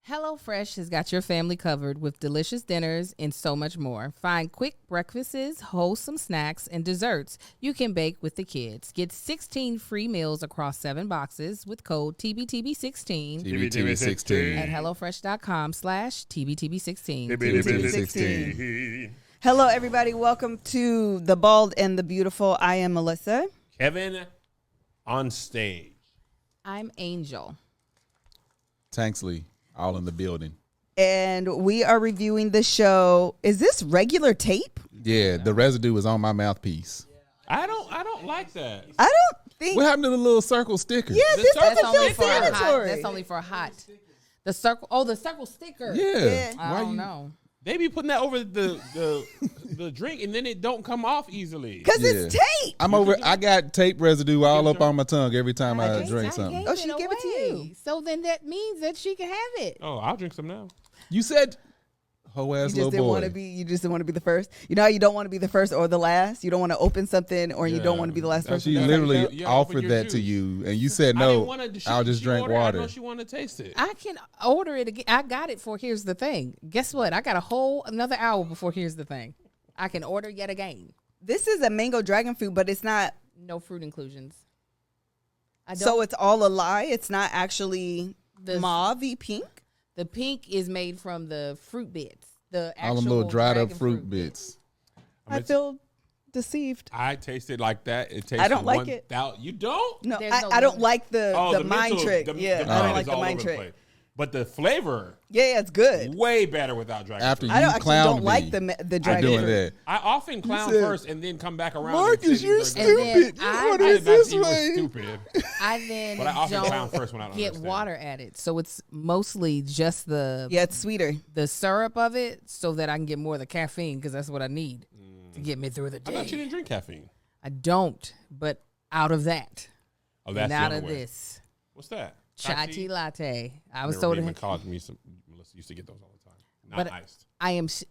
HelloFresh has got your family covered with delicious dinners and so much more. Find quick breakfasts, wholesome snacks, and desserts you can bake with the kids. Get 16 free meals across 7 boxes with code TBTB16 TBTB16 at HelloFresh.com/TBTB16. TBTB16. Hello, everybody. Welcome to The Bald and the Beautiful. I am Melissa. Kevin on stage. I'm Angel. Tanksley, all in the building. And we are reviewing the show. Is this regular tape? Yeah, the residue is on my mouthpiece. I don't like that. I don't think. What happened to the little circle sticker? Yeah, this That's doesn't only feel for a hot. sanitary. That's only for a hot. The circle. Oh, the circle sticker. Yeah. I don't know. They be putting that over the drink and then it don't come off easily. Because it's tape. I got tape residue all up on my tongue every time I I drink gave something. Oh, she give it to you. away. So then that means that she can have it. Oh, I'll drink some now. You said, hoe ass You just little didn't boy. want to be. You just didn't want to be the first. You know how you don't want to be the first or the last. You don't want to open something, or you don't want to be the last person. She to literally start the show. Yeah, offered open your that to juice. you, and you said I no. didn't wanna- I'll just drink ordered it. I water. know she wanted to taste it. I can order it again. I got it for Here's the Thing. Guess what? I got another hour before Here's the Thing. I can order yet again. This is a mango dragon fruit, but it's not. No fruit inclusions. So it's all a lie. It's not actually mauve pink. The pink is made from the fruit bits. The actual All them little dried up dragon fruit bits. I feel deceived. I taste it like that. It tastes. I don't like it. You don't? No, There's no I don't milk. like the mind mental- trick. the I mind don't like is the all mind over the trick. place. But the flavor, Yeah, it's good. way better without dragon After fruit. I you don't actually clowned don't like me the for dragon doing fruit. that. I often clown said, first and then come back around. Marcus, and say you're these are good. And stupid. then You I- ordered I it did not this see you were way. stupid. I then But I often don't clown first when I don't get understand. water added. So it's mostly just the Yeah, it's sweeter. syrup of it so that I can get more of the caffeine because that's what I need to get me through the I day. thought you didn't drink caffeine. I don't, but out of that. Oh, that's and the out other of way. this. What's that? Chai tea latte. I was Remember told in college, Melissa used to get those all the time. Not But iced.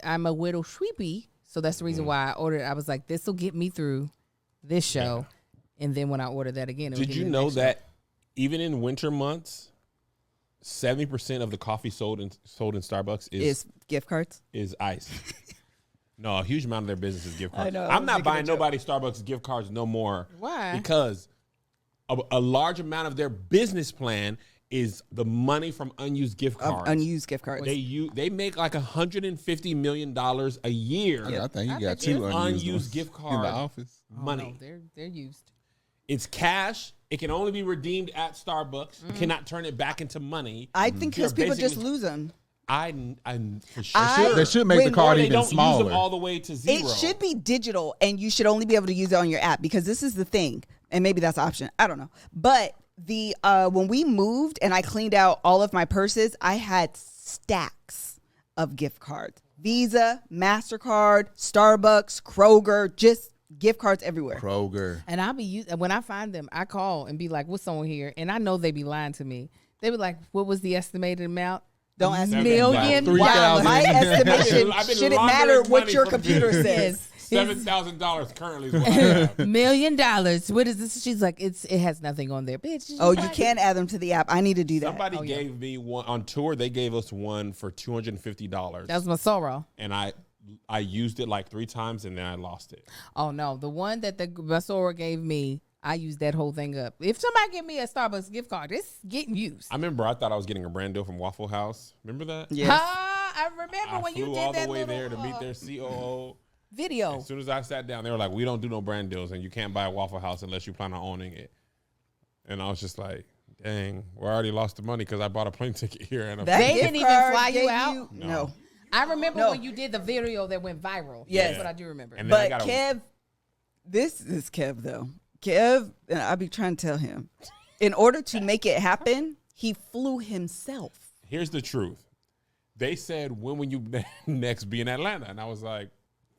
I'm a widow sweepy, so that's the reason why I ordered. I was like, this will get me through this show, and then when I order that again, Did you know that even in winter months, 70% of the coffee sold in Starbucks Is gift cards? is iced? No, a huge amount of their business is gift cards. I know, I I'm was not making a buying joke. nobody Starbucks gift cards no more. Why? Because a large amount of their business plan is the money from unused gift cards. Unused gift cards. They make like $150 million a year. Yeah, I think you I got bet you two it's unused unused ones gift in card the office. money. No, they're used. It's cash. It can only be redeemed at Starbucks. You cannot turn it back into money. I think You're because people just basically- lose them. I for sure. They should make the When- card Or they even don't use smaller. them all the way to zero. It should be digital, and you should only be able to use it on your app because this is the thing, and maybe that's an option. I don't know. But the when we moved and I cleaned out all of my purses, I had stacks of gift cards: Visa, MasterCard, Starbucks, Kroger, just gift cards everywhere. Kroger. And I'll be when I find them, I call and be like, "What's on here?" And I know they be lying to me. They be like, "What was the estimated amount?" Don't ask me. Million. $3,000. Wow, my estimation I've been shouldn't laundering matter what money your from computer this. says. $7,000 currently is what I have. $1 million. What is this? She's like, it has nothing on there, bitch. Oh, you can add them to the app. I need to do that. Somebody gave me one on tour. They gave us one for $250. That was my sorrow. And I used it like 3 times and then I lost it. Oh no, the one that the Basora gave me, I used that whole thing up. If somebody give me a Starbucks gift card, it's getting used. I remember I thought I was getting a brand deal from Waffle House. Remember that? Yes. I remember I when you flew did all that the way little, there to meet their COO. video. As soon as I sat down, they were like, "We don't do no brand deals, and you can't buy a Waffle House unless you plan on owning it." And I was just like, "Dang, we already lost the money because I bought a plane ticket here." And That They gift didn't even card fly you gave out? No. I remember No. when you did the video that went viral. Yes. That's what I do remember. And then I But got Kev, this is Kev though. Kev, and I be trying to tell him, in order to make it happen, he flew himself. Here's the truth. They said, "When will you next be in Atlanta?" And I was like,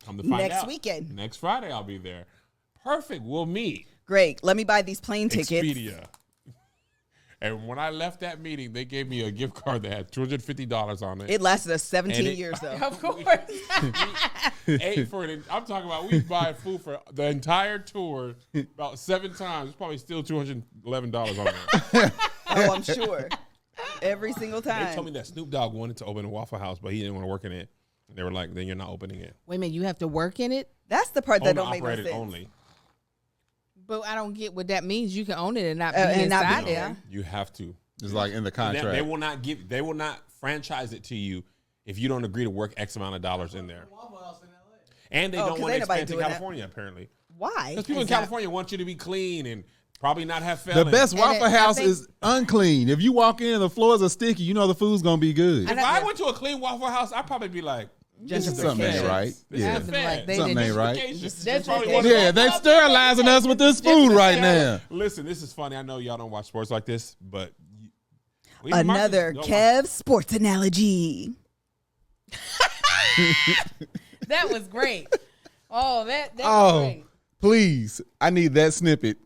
"Come to find Next out. weekend. Next Friday, I'll be there." Perfect. We'll meet. Great. Let me buy these plane tickets. Expedia. And when I left that meeting, they gave me a gift card that had $250 on it. It lasted us 17 And it- years though. Of course. Ate for it. I'm talking about we buy food for the entire tour about 7 times. It's probably still $211 on there. Oh, I'm sure. Every single time. They told me that Snoop Dogg wanted to open a Waffle House, but he didn't want to work in it. And they were like, then you're not opening it. Wait a minute, you have to work in it? That's the part that don't make no Operated sense. only. But I don't get what that means. You can own it and not be And not inside be there. You have to. It's like in the contract. They will not franchise it to you if you don't agree to work X amount of dollars in there. And they don't want to expand to California, apparently. Why? Because people in California want you to be clean and probably not have felons. The best Waffle House think- is unclean. If you walk in and the floors are sticky, you know the food's gonna be good. If I went to a clean Waffle House, I'd probably be like, Something ain't right. Yeah, Like they something didn't- ain't right. Yeah, they sterilizing us with this food right now. Listen, this is funny. I know y'all don't watch sports like this, but Another Kev sports analogy. That was great. Oh, that was great. Please, I need that snippet.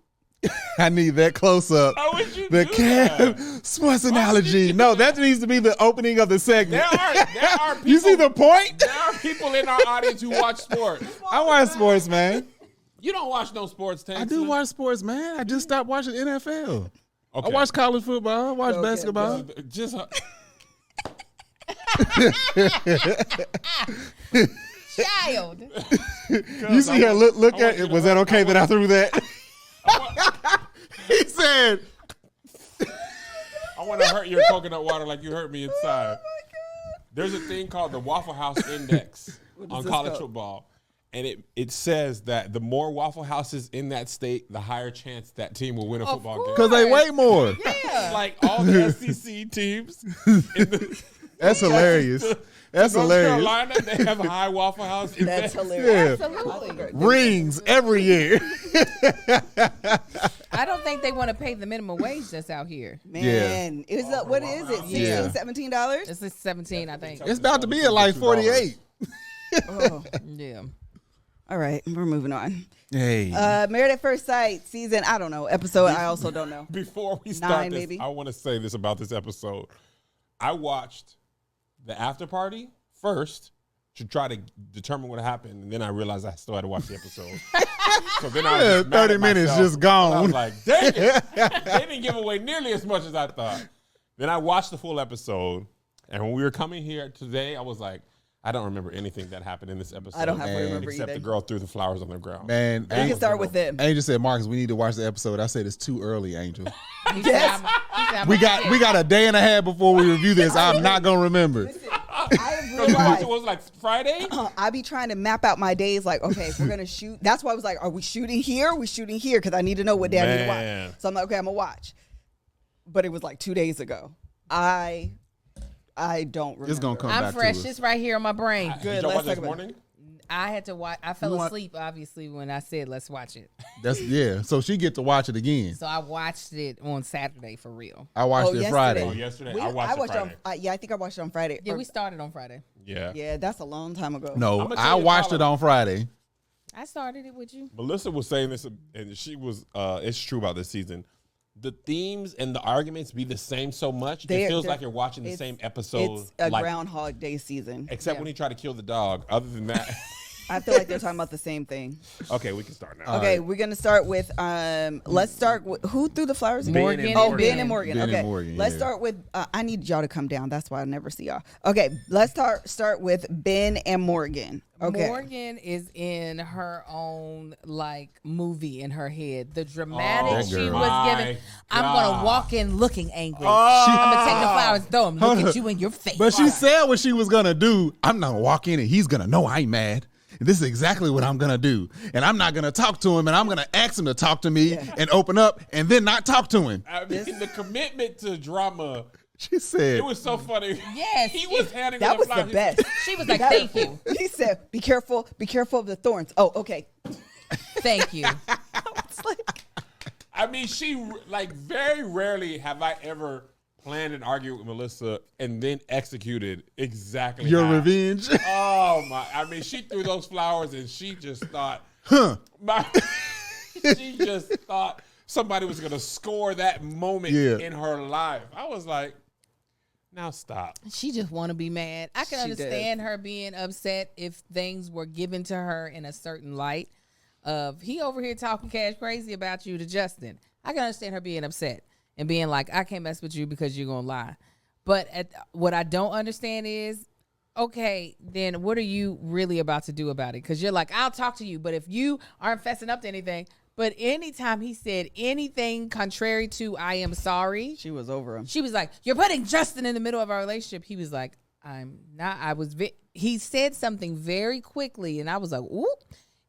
I need that close up. How would you The do that? Kev sports analogy. No, that needs to be the opening of the segment. There are people, You see the point? there are people in our audience who watch sports. I watch sports, man. You don't watch no sports, Tank. I do watch sports, man. I just stopped watching NFL. Okay. I watch college football. I watch basketball. Just Child. You see her look at it. Was that okay that I threw that? He said, I want to hurt your coconut water like you hurt me inside. There's a thing called the Waffle House Index on college football. And it says that the more Waffle Houses in that state, the higher chance that team will win a football game. because they weigh more. Yeah. Like all the SEC teams in That's hilarious. That's North hilarious. Carolina, they have a high Waffle House That's index. hilarious. Yeah. Absolutely. Rings every year. I don't think they want to pay the minimum wage that's out here. Man, it was what is it? $16, Yeah. $17? It's 17, I think. It's about to be at like 48. Oh. Yeah. All right, we're moving on. Hey. Married at First Sight season, I don't know, episode, I also don't know. Before we 9 start this, maybe. I want to say this about this episode. I watched the after party first to try to determine what happened, and then I realized I still had to watch the episode. So then I was just mad 30 at minutes myself. just gone. I was like, dang it. They didn't give away nearly as much as I thought. Then I watched the full episode, and when we were coming here today, I was like, I don't remember anything that happened in this episode. I don't have to remember except either. the girl threw the flowers on the ground. Man, We can start with them. Angel said, Marcus, we need to watch the episode. I said, it's too early, Angel. He said, Yes. I'm We got a day and a half before we review this. I'm not going to remember. I You watched realized it was like Friday? I be trying to map out my days like, okay, if we're going to shoot. That's why I was like, are we shooting here? Are we shooting here? Because I need to know what day I need to Man. watch. So I'm like, okay, I'm going to watch. But it was like 2 days ago. I don't remember. It's going to come I'm back fresh. to us. It's right here on my brain. Did y'all let's watch this talk about it. morning? I had to watch. I fell You want- asleep, obviously, when I said, let's watch it. Yeah. So she get to watch it again. So I watched it on Saturday for real. I watched it yesterday. Friday. Oh, yesterday? We- I watched it Friday. yeah, I think I watched it on Friday. Yeah, Or- we started on Friday. Yeah. yeah, that's a long time ago. No, I'ma tell I you watched about it on Friday. I started it with you. Melissa was saying this, and she was, it's true about this season. The themes and the arguments be the same so much. It feels like you're watching the same episode. It's a like, Groundhog Day season. except when he tried to kill the dog. Other than that, I feel like they're talking about the same thing. okay, we can start now. Okay, we're gonna start with let's start with who threw the flowers? Ben Morgan. and Oh, Morgan. Ben and Morgan. Ben and Okay, Morgan, let's yeah. start with. I need y'all to come down. That's why I never see y'all. Okay, let's start with Ben and Morgan. Okay, Morgan is in her own like movie in her head. The dramatic That she girl. was given. My I'm God. gonna walk in looking angry. I'm gonna take the flowers, throw them, look at you in your face. But she said what she was gonna do. I'm not gonna walk in and he's gonna know I ain't mad. And this is exactly what I'm gonna do. And I'm not gonna talk to him and I'm gonna ask him to talk to me and open up and then not talk to him. I mean, the commitment to drama, She said it was so funny. Yes. He was handing that her was flowers. the best. She was like, "Thank you, He said, "Be careful of the thorns." Oh, okay. thank you." It's like, I mean, like very rarely have I ever planned an argument with Melissa and then executed exactly your how. revenge. Oh my! I mean, she threw those flowers and she just thought, she just thought somebody was gonna score that moment Yeah. in her life. I was like, now stop. She just want to be mad. I can She understand her being upset if things were given to her in a certain light. Of he over here talking cash crazy about you to Justin. I can understand her being upset. and being like, I can't mess with you because you're going to lie. But what I don't understand is, okay, then what are you really about to do about it? Because you're like, I'll talk to you. But if you aren't fessing up to anything, but anytime he said anything contrary to I am sorry, She was over him. she was like, you're putting Justin in the middle of our relationship. He was like, I'm not. He said something very quickly, and I was like, ooh.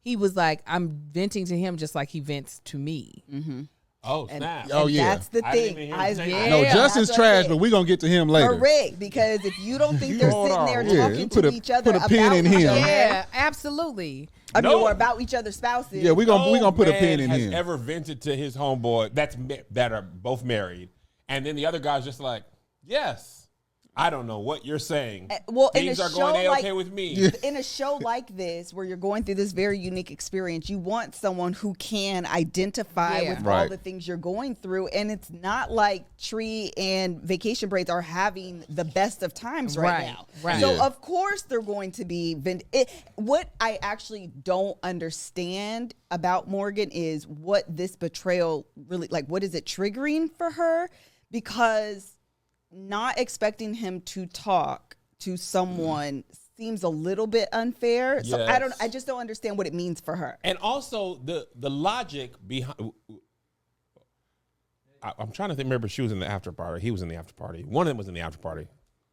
He was like, I'm venting to him just like he vents to me. Mm-hmm. Oh, snap. Oh, yeah. That's the I didn't thing. even hear him say that. No, Yeah, Justin's that's what I trash, said. but we're going to get to him later. Correct, because if you don't think they're Hold sitting on. there Yeah, talking put to a- each other put a pin about in each him. other, Yeah, absolutely. I mean, No. or about each other's spouses. Yeah, we're going to put a man pin in has him. ever vented to his homeboy that are both married, and then the other guy's just like, yes, I don't know what you're saying. Well, in Things a are going show A-okay like- with me. In a show like this, where you're going through this very unique experience, you want someone who can identify Yeah. with all Right. the things you're going through. And it's not like Tree and Vacation Braids are having the best of times right now. Right. So, Yeah. of course, they're going to be. What I actually don't understand about Morgan is what this betrayal really, like, what is it triggering for her? Because not expecting him to talk to someone seems a little bit unfair. So Yes. I just don't understand what it means for her. And also the logic behind. I'm trying to think. Remember, she was in the after party. He was in the after party. One of them was in the after party.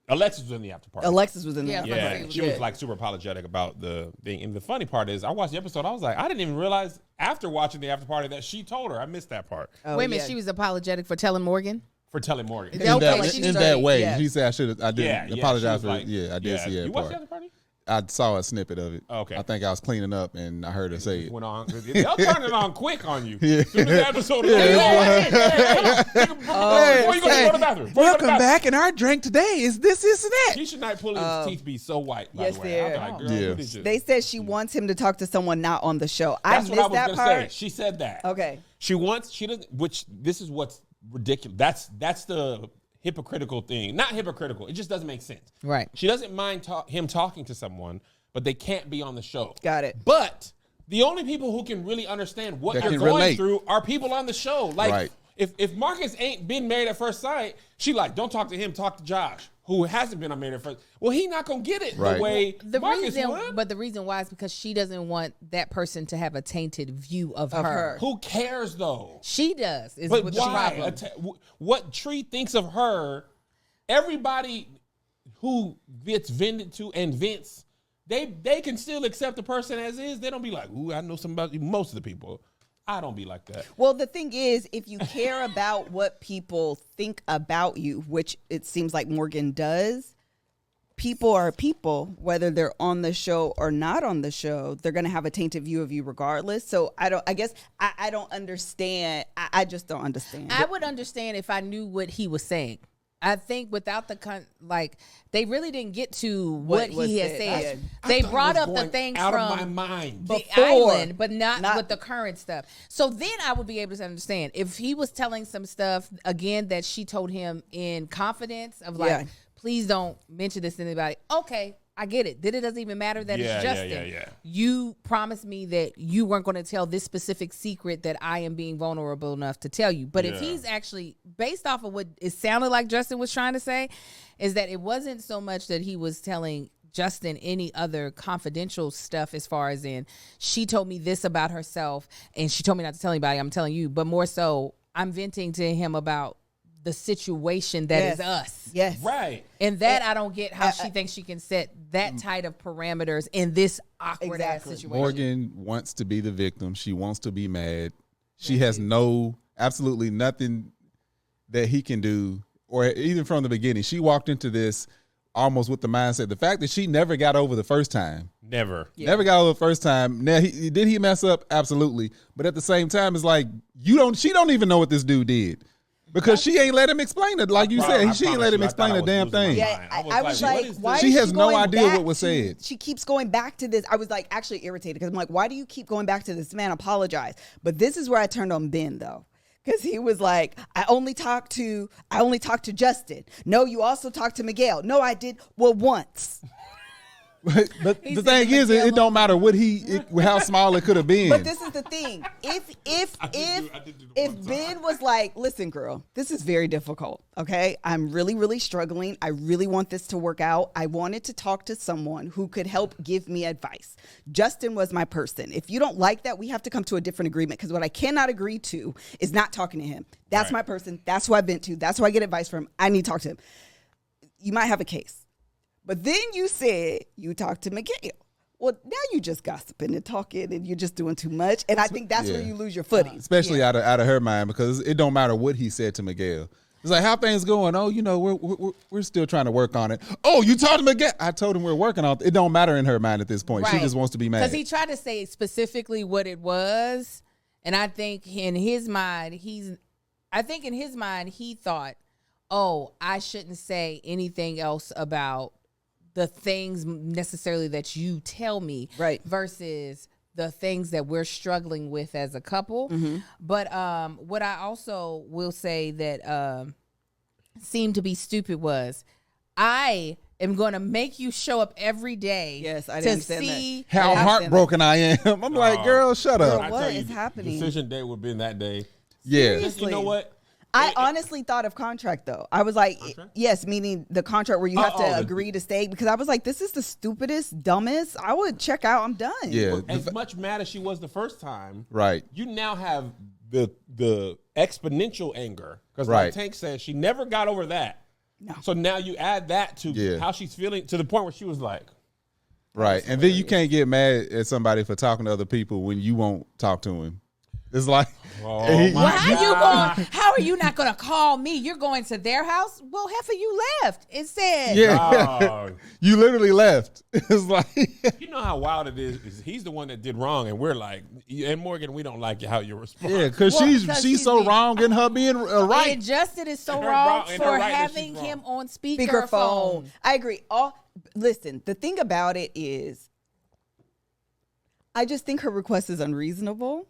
Alexis was in the after party. Alexis was in Yeah, there. Yeah, she was like super apologetic about the thing. And the funny part is, I watched the episode. I was like, I didn't even realize after watching the after party that she told her. I missed that part Oh, Wait a minute, yeah. she was apologetic for telling Morgan? for telling Morgan. Yeah, okay, in she that started- way, yeah. he said I didn't she apologize was for like- it. Yeah, I did see that You part. watched the after party? I saw a snippet of it. Okay. I think I was cleaning up and I heard her say it. Went on. They'll turn it on quick on you. Yeah. As soon as the episode is before you go to the bathroom. back. And our drink today is this and that. Keisha Knight pulling his teeth be so white. By yes, the way. they I was are. like, girl, Yeah. who did you? They said she wants him to talk to someone not on the show. That's I what I missed was that gonna part. say. She said that. Okay. She doesn't. Which this is what's ridiculous. That's the hypocritical thing. Not hypocritical. It just doesn't make sense. Right. She doesn't mind him talking to someone, but they can't be on the show. Got it. But the only people who can really understand what That you're can going relate. through are people on the show. Like, Right. if Marcus ain't been married at first sight, she like, don't talk to him, talk to Josh, who hasn't been on Married at First. Well, he not gonna get it Right. the way The Marcus reason, would. but the reason why is because she doesn't want that person to have a tainted view of her. her. Who cares though? She does. Is But what the why? problem. What Tree thinks of her, everybody who gets vented to and vents, they can still accept the person as is. They don't be like, ooh, I know somebody. Most of the people, I don't be like that. Well, the thing is, if you care about what people think about you, which it seems like Morgan does, people are people, whether they're on the show or not on the show, they're going to have a tainted view of you regardless. So I don't understand. I just don't understand. I would understand if I knew what he was saying. I think without they really didn't get to what was he had said. said. I They thought it brought was up the going thing out from of my mind. the Before. island, but not Not- with the current stuff. So then I would be able to understand if he was telling some stuff again that she told him in confidence of like, Yeah. please don't mention this to anybody. Okay, I get it. Then it doesn't even matter that Yeah, it's yeah, Justin. yeah. You promised me that you weren't going to tell this specific secret that I am being vulnerable enough to tell you. But if Yeah. he's actually, based off of what it sounded like Justin was trying to say, is that it wasn't so much that he was telling Justin any other confidential stuff as far as in, she told me this about herself and she told me not to tell anybody, I'm telling you. But more so, I'm venting to him about the situation that is us. Yes. Right. And that I don't get how she thinks she can set that tight of parameters in this awkward Exactly. ass situation. Morgan wants to be the victim. She wants to be mad. She has absolutely nothing that he can do, or even from the beginning. She walked into this almost with the mindset. The fact that she never got over the first time. Never. Never got over the first time. Now, did he mess up? Absolutely. But at the same time, it's like, she don't even know what this dude did. Because she ain't let him explain it. Like you said, she ain't let him explain a damn thing. Yeah, I was what like, is why this? She is has no going idea back what was to- said. She keeps going back to this. I was like actually irritated because I'm like, why do you keep going back to this man? Apologize. But this is where I turned on Binh though. Because he was like, I only talked to Justin. No, you also talked to Miguel. No, I did. Well, once. But He the said thing is, it don't matter what how small it could have been. But this is the thing. If Ben was like, listen, girl, this is very difficult. Okay. I'm really, really struggling. I really want this to work out. I wanted to talk to someone who could help give me advice. Justin was my person. If you don't like that, we have to come to a different agreement, because what I cannot agree to is not talking to him. That's my person. That's who I vent to. That's who I get advice from. I need to talk to him. You might have a case. But then you said you talked to Miguel. Well, now you just gossiping and talking, and you're just doing too much. And I think that's where you lose your footing. Especially out of her mind, because it don't matter what he said to Miguel. It's like, how things going? Oh, we're still trying to work on it. Oh, you talked to Miguel? I told him we're working on it. It don't matter in her mind at this point. Right. She just wants to be mad. Because he tried to say specifically what it was, and I think in his mind he thought, oh, I shouldn't say anything else about the things necessarily that you tell me, right? Versus the things that we're struggling with as a couple. Mm-hmm. But what I also will say that seemed to be stupid was, I am going to make you show up every day. Yes, I didn't see that. How heartbroken I am. I'm like, girl, shut up. Girl, what is happening? Decision day would have been that day. Yeah. Just, you know what? I honestly thought of contract, though. I was like, yes, meaning the contract where you have to agree to stay, because I was like, this is the stupidest, dumbest. I would check out. I'm done. Yeah. As much mad as she was the first time, right? You now have the exponential anger, because like Tank said, she never got over that. No. So now you add that to how she's feeling, to the point where she was like, right. And then you can't get mad at somebody for talking to other people when you won't talk to him. It's like, how are you not going to call me? You're going to their house? Well, half of you left. It said. Yeah. You literally left. It's like. You know how wild it is he's the one that did wrong, and we're like, and Morgan, we don't like how you respond. Yeah, because she's so wrong in her being right. And Justin is so wrong for having him on speakerphone. I agree. Listen, the thing about it is, I just think her request is unreasonable.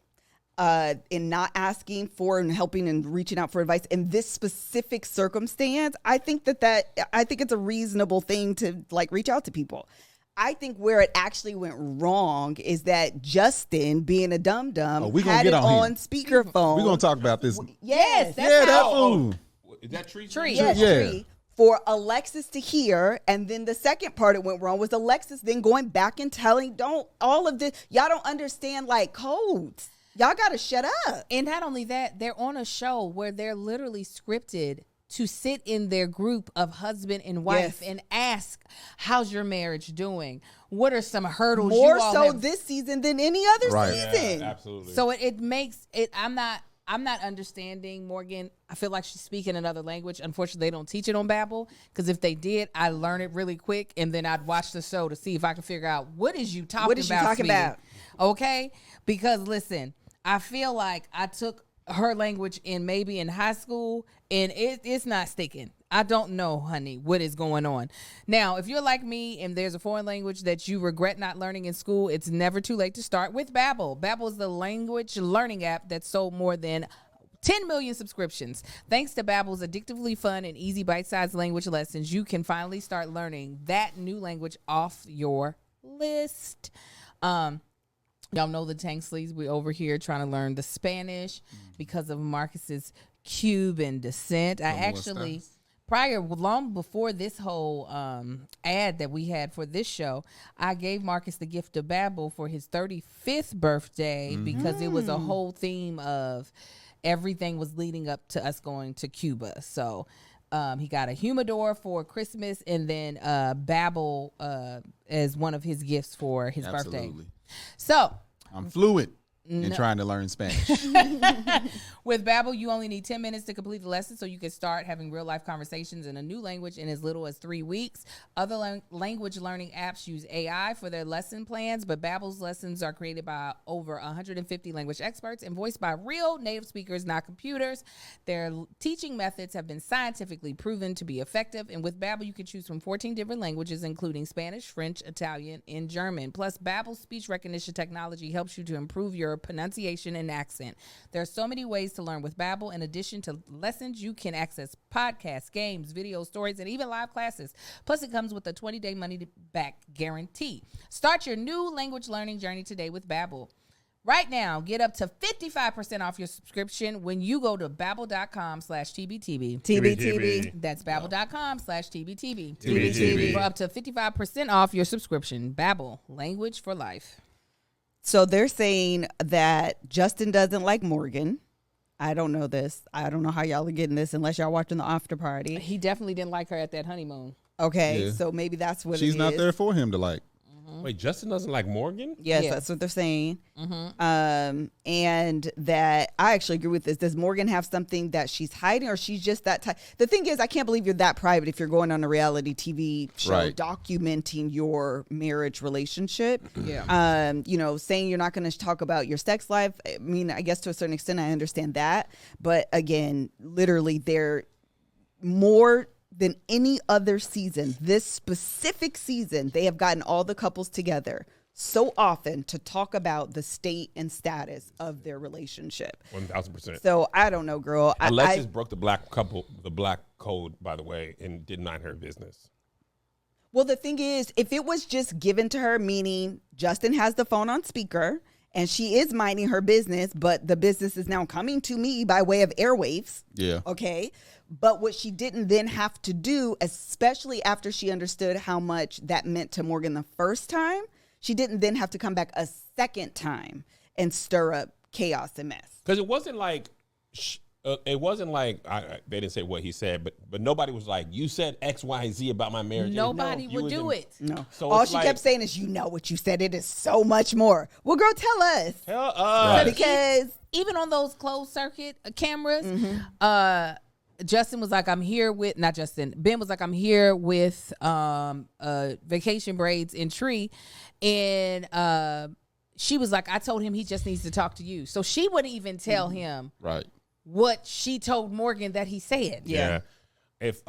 In not asking for and helping and reaching out for advice in this specific circumstance, I think it's a reasonable thing to like reach out to people. I think where it actually went wrong is that Justin, being a dum-dum, had it on speakerphone. We're going to talk about this. Yes. That fool. Is that Tree? Yes, Tree. For Alexis to hear, and then the second part it went wrong was Alexis then going back and telling, y'all don't understand like codes. Y'all got to shut up. And not only that, they're on a show where they're literally scripted to sit in their group of husband and wife and ask, how's your marriage doing? What are some hurdles more you all so have? This season than any other season. Yeah, absolutely. So it makes it, I'm not understanding Morgan. I feel like she's speaking another language. Unfortunately, they don't teach it on Babel, because if they did, I'd learn it really quick, and then I'd watch the show to see if I can figure out what is you talking about. Okay? Because listen, I feel like I took her language maybe in high school, and it's not sticking. I don't know, honey, what is going on. Now, if you're like me and there's a foreign language that you regret not learning in school, it's never too late to start with Babel. Babel is the language learning app that sold more than 10 million subscriptions. Thanks to Babel's addictively fun and easy bite-sized language lessons, you can finally start learning that new language off your list. Y'all know the Tank Sleeves. We're over here trying to learn the Spanish because of Marcus's Cuban descent. I actually, long before this whole ad that we had for this show, I gave Marcus the gift of Babel for his 35th birthday because it was a whole theme of everything was leading up to us going to Cuba. So he got a humidor for Christmas, and then Babel as one of his gifts for his birthday. So I'm fluent in trying to learn Spanish. With Babel, you only need 10 minutes to complete the lesson, so you can start having real life conversations in a new language in as little as 3 weeks. Other language learning apps use AI for their lesson plans, but Babel's lessons are created by over 150 language experts and voiced by real native speakers, not computers. Their teaching methods have been scientifically proven to be effective, and with Babel, you can choose from 14 different languages, including Spanish, French, Italian, and German. Plus, Babel's speech recognition technology helps you to improve your grammar, pronunciation, and accent. There are so many ways to learn with Babel. In addition to lessons, you can access podcasts, games, videos, stories, and even live classes. Plus, it comes with a 20-day money-back guarantee. Start your new language learning journey today with Babel. Right now, get up to 55% off your subscription when you go to babbel.com/TBTB. TBTB. That's babbel.com/TBTB. TBTB. For up to 55% off your subscription. Babel, language for life. So they're saying that Justin doesn't like Morgan. I don't know this. I don't know how y'all are getting this unless y'all watching the after party. He definitely didn't like her at that honeymoon. Okay, Yeah. so maybe that's what She's it not is. there for him to like. Wait, Justin doesn't like Morgan? Yes, Yeah. that's what they're saying. And that I actually agree with this. Does Morgan have something that she's hiding, or she's just that type? The thing is, I can't believe you're that private if you're going on a reality TV show Right. documenting your marriage relationship. Yeah. Saying you're not going to talk about your sex life. I mean, I guess to a certain extent, I understand that. But again, literally, they're more than any other season. This specific season, they have gotten all the couples together so often to talk about the state and status of their relationship. 1,000%. So I don't know, girl. Alexis broke the black code, by the way, and did not her business. Well, the thing is, if it was just given to her, meaning Justin has the phone on speaker and she is minding her business, but the business is now coming to me by way of airwaves. Yeah. Okay. But what she didn't then have to do, especially after she understood how much that meant to Morgan the first time, she didn't then have to come back a second time and stir up chaos and mess. Because it wasn't like they didn't say what he said, but nobody was like, you said X, Y, Z about my marriage. Nobody would do it. No. So all it's she like- kept saying is, you know what you said. It is so much more. Well, girl, tell us. Tell us. Because Even on those closed circuit cameras, Mm-hmm. Justin was like, I'm here with, not Justin, Binh was like, I'm here with vacation braids in Tree. And she was like, I told him he just needs to talk to you. So she wouldn't even tell him Right. what she told Morgan that he said. Yeah. If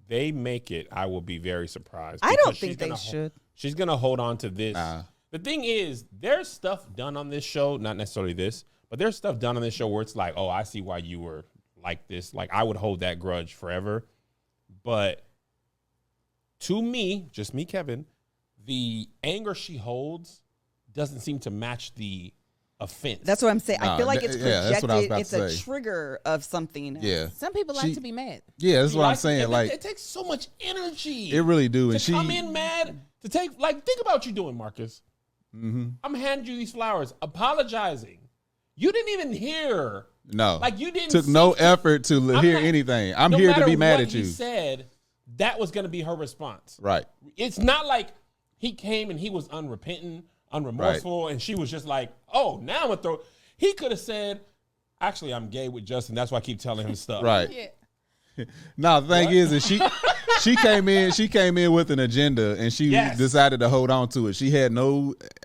they make it, I will be very surprised. I don't because think she's they gonna should. She's gonna hold on to this. Nah. The thing is, there's stuff done on this show, not necessarily this, but there's stuff done on this show where it's like, oh, I see why you were like this. Like, I would hold that grudge forever. But to me, just me, Kevin, the anger she holds doesn't seem to match the offense. That's what I'm saying. I Nah, feel like it's yeah, that's what I was projected. about It's to a say. trigger of something else. Yeah. Some people like to be mad. Yeah, that's what I'm saying. It, Like, it takes so much energy. it really do. to And she, come in mad, to take, like, think about what you're doing, Marcus. I'm handing you these flowers, apologizing. You didn't even hear. no, Like, you didn't took see- no effort to I'm hear not- anything. I'm no here to matter be mad what at you. He said that was going to be her response. Right. It's not like he came and he was unrepentant, unremorseful, and she was just like, "Oh, now I'm gonna throw." He could have said, "Actually, I'm gay with Justin. That's why I keep telling him stuff." Right. Yeah. No, the thing is she came in with an agenda and she Yes. decided to hold on to it. She had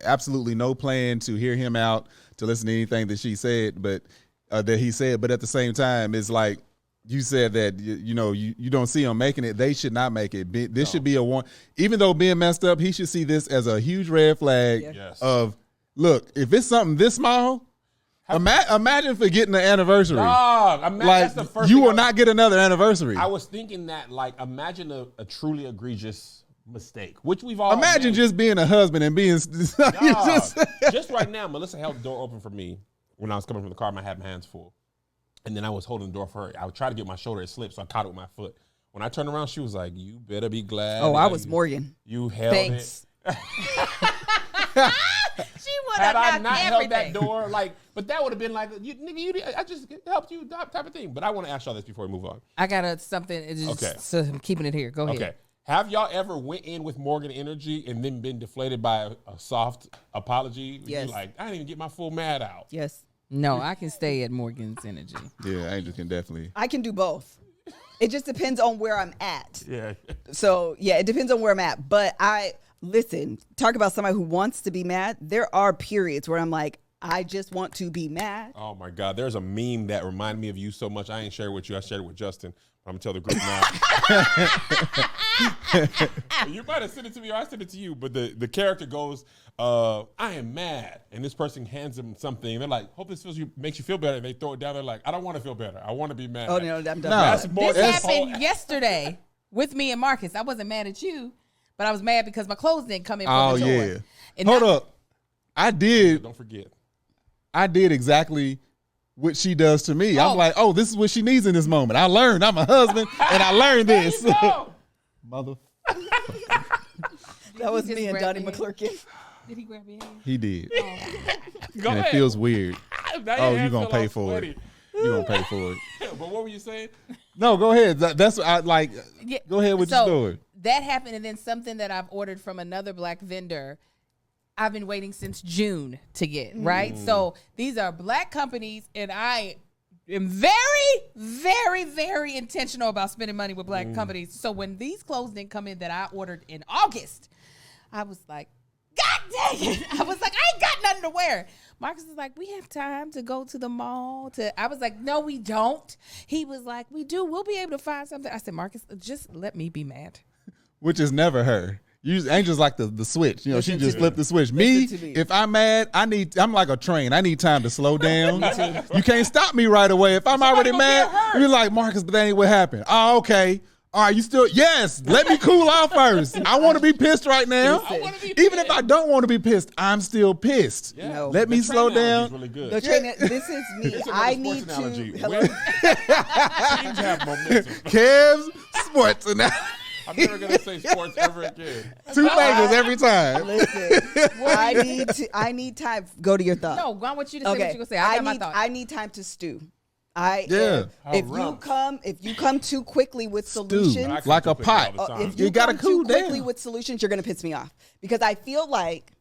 absolutely no plan to hear him out, to listen to anything that she said, but that he said. But at the same time, it's like you said that you don't see him making it. They should not make it. This should be a one. Even though being messed up, he should see this as a huge red flag Yes. of, look, if it's something this small, imagine forgetting the anniversary. Dog, Like, that's the first you thing will not get another anniversary. I was thinking that, like, imagine a truly egregious mistake, which we've all Imagine made. just being a husband and being Dog, just right now, Melissa held the door open for me when I was coming from the car. I had my hands full, and then I was holding the door for her. I would try to get my shoulder to slip, so I caught it with my foot. When I turned around, she was like, "You better be glad." Oh, I that was you- Morgan. You held Thanks. it. She would Had have I knocked not held everything. that door, like, but that would have been like, I just helped you, type of thing. But I want to ask y'all this before we move on. I got something. It's just, Okay. So I'm keeping it here. Go ahead. Okay. Have y'all ever went in with Morgan energy and then been deflated by a soft apology? Yes. You're like, I didn't even get my full mad out. Yes. No, I can stay at Morgan's energy. Yeah, Angel can definitely. I can do both. It just depends on where I'm at. Yeah. So, yeah, it depends on where I'm at. But listen, talk about somebody who wants to be mad. There are periods where I'm like, I just want to be mad. Oh my God. There's a meme that reminded me of you so much. I ain't shared it with you. I shared it with Justin. I'm gonna tell the group now. You might have sent it to me or I sent it to you, but the character goes, I am mad. And this person hands them something. And they're like, hope this makes you feel better. And they throw it down. They're like, I don't want to feel better. I want to be mad. Oh, no, I'm done. That's more This happened yesterday with me and Marcus. I wasn't mad at you, but I was mad because my clothes didn't come in from the door. Yeah. And Hold up. Don't forget. I did exactly what she does to me. I'm like, oh, this is what she needs in this moment. I learned. I'm a husband, and I learned this. Mother. That was me and Donnie McClurkin. Did he grab your hand? He did. Oh. Go and ahead. it feels weird. Now your You're hands going to feel pay all for sweaty. it. You're going to pay for it. But what were you saying? No, go ahead. That's what I like. Yeah. Go ahead with your story. That happened, and then something that I've ordered from another black vendor, I've been waiting since June to get, right? So these are black companies, and I am very, very, very intentional about spending money with black companies. So when these clothes didn't come in that I ordered in August, I was like, God dang it. I was like, I ain't got nothing to wear. Marcus was like, we have time to go to the mall. I was like, no, we don't. He was like, we do. We'll be able to find something. I said, Marcus, just let me be mad. Which is never her. Angel's like the switch. You know, she just flipped the switch. Listen to me. If I'm mad, I'm like a train. I need time to slow down. You can't stop me right away. If I'm already mad, you're like, Marcus, but that ain't what happened. Oh, okay. All right, you still, yes, let me cool off first. I want to be pissed right now. Even if I don't want to be pissed, I'm still pissed. Yeah. No. Let me slow down. Really good. The train, this is me. It's I another need sports analogy. to. Hello? Teams have momentum. Kev's sports and I'm never gonna say sports ever again. two fingers every time. Listen, I need time. Go to your thought. No, I want you to say what you're going to say. I got my thought. I need time to stew. Yeah. If you come too quickly with solutions, Like a pot. if You you gotta come cool too quickly down. with solutions, you're gonna piss me off because I feel like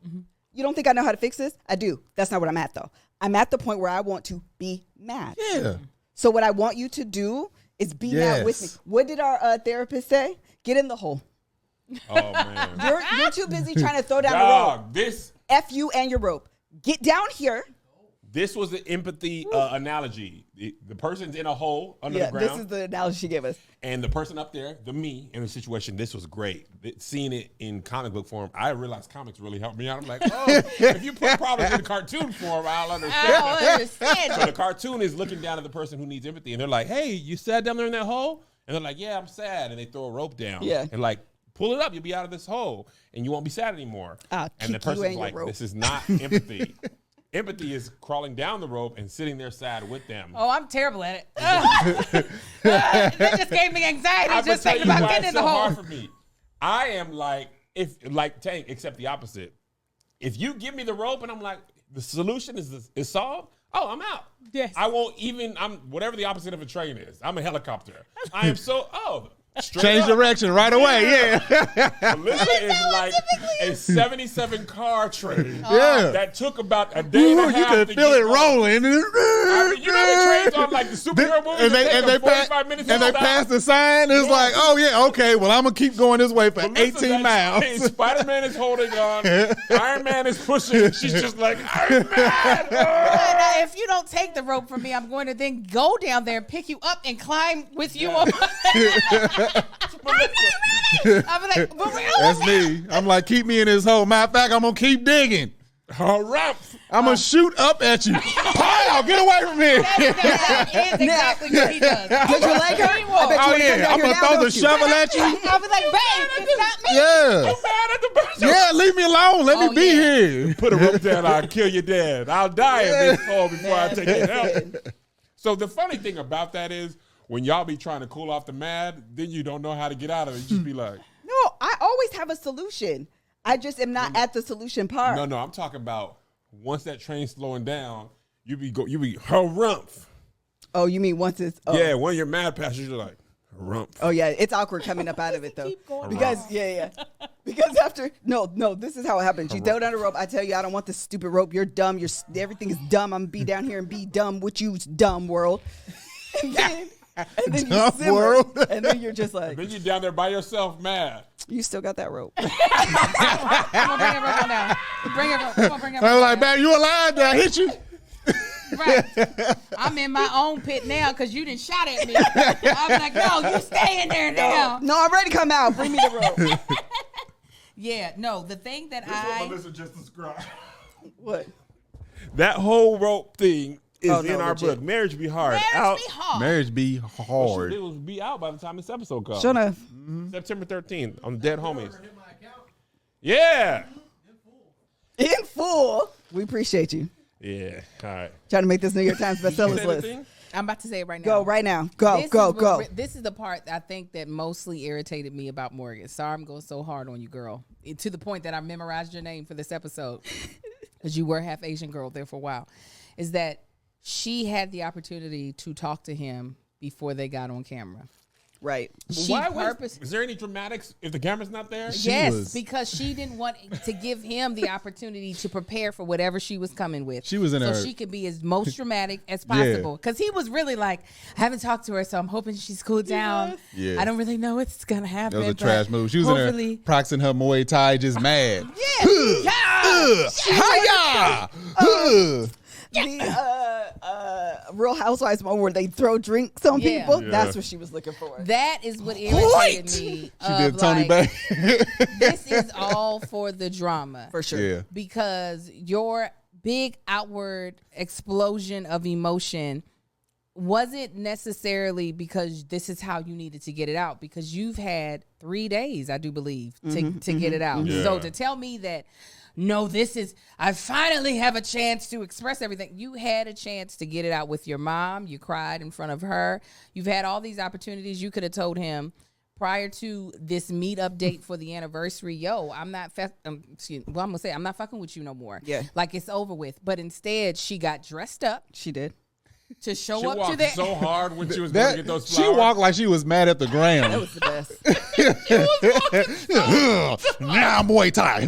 you don't think I know how to fix this. I do. That's not what I'm at though. I'm at the point where I want to be mad. Yeah. So what I want you to do is be mad with me. What did our therapist say? Get in the hole. Oh man. You're too busy trying to throw down the rope. This F you and your rope. Get down here. This was the empathy analogy. The person's in a hole under the ground. This is the analogy she gave us. And the person up there, the me in the situation, this was great. Seeing it in comic book form, I realized comics really helped me out. I'm like, oh, if you put problems in cartoon form, I'll understand. So the cartoon is looking down at the person who needs empathy, and they're like, hey, you sad down there in that hole? And they're like, yeah, I'm sad. And they throw a rope down. Yeah. And like, pull it up, you'll be out of this hole, and you won't be sad anymore. I'll And the kick you person's and your like, rope. this is not empathy. Empathy is crawling down the rope and sitting there sad with them. Oh, I'm terrible at it. That just gave me anxiety just thinking about getting in the hole. Hard for me. I am like Tank, except the opposite. If you give me the rope and I'm like, the solution is solved, oh, I'm out. Yes. I won't even, I'm whatever the opposite of a train is. I'm a helicopter. I am so, Change up. direction right away. Yeah. Melissa is like a 77 car train. Yeah. That took about a day and a Ooh, half. you could to feel get it going. rolling. I mean, you know the trains on like the superhero movies And they 45 minutes and they to pass stop? the sign. It's like, oh yeah, okay. Well, I'm gonna keep going this way for Melissa, 18 miles. Spider-Man is holding on. Iron Man is pushing. She's just like, Iron Man. Now, if you don't take the rope from me, I'm going to then go down there and pick you up and climb with you. I'll be like, but really? That's me. I'm like, keep me in this hole. Matter of fact, I'm gonna keep digging. All right. I'm gonna shoot up at you. Pow! Get away from me. That is exactly what he does. Did your leg hurt? I bet you Oh wanna come yeah, down I'm here gonna now, throw the don't you? shovel at you. I'll be like, babe, it's not me. Yeah. I'm mad at the person. Yeah, leave me alone. Let me be here. Put a rope down, I'll kill you dead. I'll die in this hole before I take your help. So the funny thing about that is when y'all be trying to cool off the mad, then you don't know how to get out of it. You just be like, No, I always have a solution. I just am not at the solution part. no, I'm talking about once that train's slowing down, you be harumph. Oh, you mean once it's Yeah, when you're mad passengers, you're like, harumph. Oh yeah, it's awkward coming up out of it though. Keep going. Because because after no, this is how it happens. You throw down a rope. I tell you, I don't want this stupid rope. You're dumb. Everything is dumb. I'm gonna be down here and be dumb with you, dumb world. And then Dumb you simmer, world. and then you're just like, Then you're down there by yourself, mad. you still got that rope. Come on, bring it on down. Bring it on I was like, man, you alive? Did I hit you? Right. I'm in my own pit now because you done shot at me. I'm like, no, you stay in there now. No, I'm ready to come out. Bring me the rope. Yeah, no, the thing that This is what Melissa just described. What? That whole rope thing is Oh, in no, our legit. book. Marriage be hard. marriage be hard. Marriage be Well, hard. it will be out by the time this episode comes. Sure enough. September 13th on Dead Homies. Yeah. In full. We appreciate you. Yeah. All right. Trying to make this New York Times Say bestsellers the list. thing? I'm about to say it right now. Go right now. Go, This go, is what go. This is the part I think that mostly irritated me about Morgan. Sorry, I'm going so hard on you, girl. To the point that I memorized your name for this episode because you were half Asian girl there for a while. Is that she had the opportunity to talk to him before they got on camera. Right. She Why purpose. is there any dramatics if the camera's not there? Yes, was- because she didn't want to give him the opportunity to prepare for whatever she was coming with. She was in so her- she could be as most dramatic as Yeah. possible. Because he was really like, I haven't talked to her, so I'm hoping she's cooled down. Yeah. I don't really know what's gonna happen. That was a but trash move. She was in hopefully, there practicing her Muay Thai, just mad. yeah. Hiya! The Real Housewives moment where they throw drinks on Yeah. people. Yeah. That's what she was looking for. That is what irritated me. She did Tony like, Bay. This is all for the drama. For sure. Yeah. Because your big outward explosion of emotion wasn't necessarily because this is how you needed to get it out, because you've had 3 days, I do believe, to get it out. Yeah. So to tell me that, no, I finally have a chance to express everything. You had a chance to get it out with your mom. You cried in front of her. You've had all these opportunities. You could have told him prior to this meetup date for the anniversary, yo, I'm not I'm gonna say I'm not fucking with you no more. Yeah. Like it's over with. But instead she got dressed up She did. to show She up to walked that. so hard when she was going to get those She flowers. walked like she was mad at the That ground. was the best. Now Muay Thai.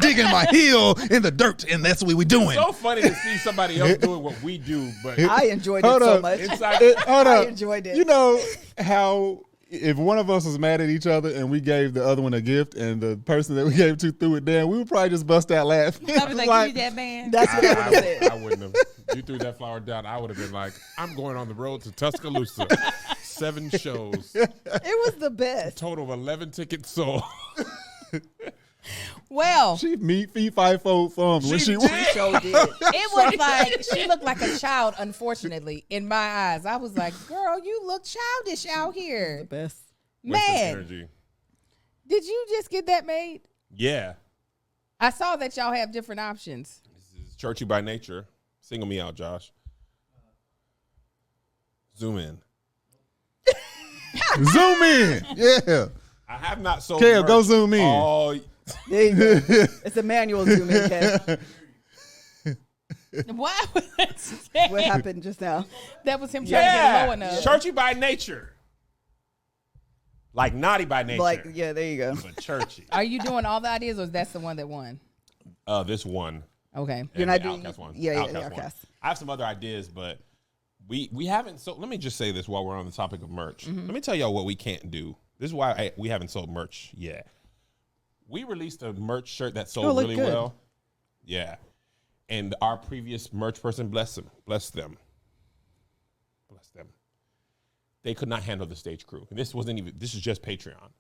Digging my heel in the dirt, and that's what we doing. So funny to see somebody else doing what we do, but I enjoyed it Hold so up. much. inside, Hold I up. enjoyed it. You know how if one of us was mad at each other and we gave the other one a gift, and the person that we gave it to threw it down, we would probably just bust out laughing. I was like, you that man. That's what I would have said. I wouldn't have. You threw that flower down, I would have been like, I'm going on the road to Tuscaloosa. 7 shows. It was the best. Total of 11 tickets sold. Well, She meat feet 5-fold thumbs when she did. She sure did. it was like she looked like a child, unfortunately, in my eyes. I was like, girl, you look childish out here. Best. Wasted Man, energy. did you just get that made? Yeah. I saw that y'all have different options. This is churchy by nature. Single me out, Josh. Zoom in. zoom in. Yeah. I have not sold Kev, merch go zoom in. all- There you go. It's a manual zoom in, Kev. Why would that say? What happened just now? That was him trying to get low Yeah. enough. Churchy by nature. Like naughty by nature. Like, yeah, there you go. But churchy. Are you doing all the ideas, or is that the one that won? This one. Okay. And You're not the doing- Outcast one. yeah, Outcast the one. Outcast. I have some other ideas, but we haven't. So let me just say this while we're on the topic of merch. Let me tell y'all what we can't do. This is why we haven't sold merch yet. We released a merch shirt that sold looked really good. well. Yeah. And our previous merch person, bless them. They could not handle the stage crew. And this is just Patreon.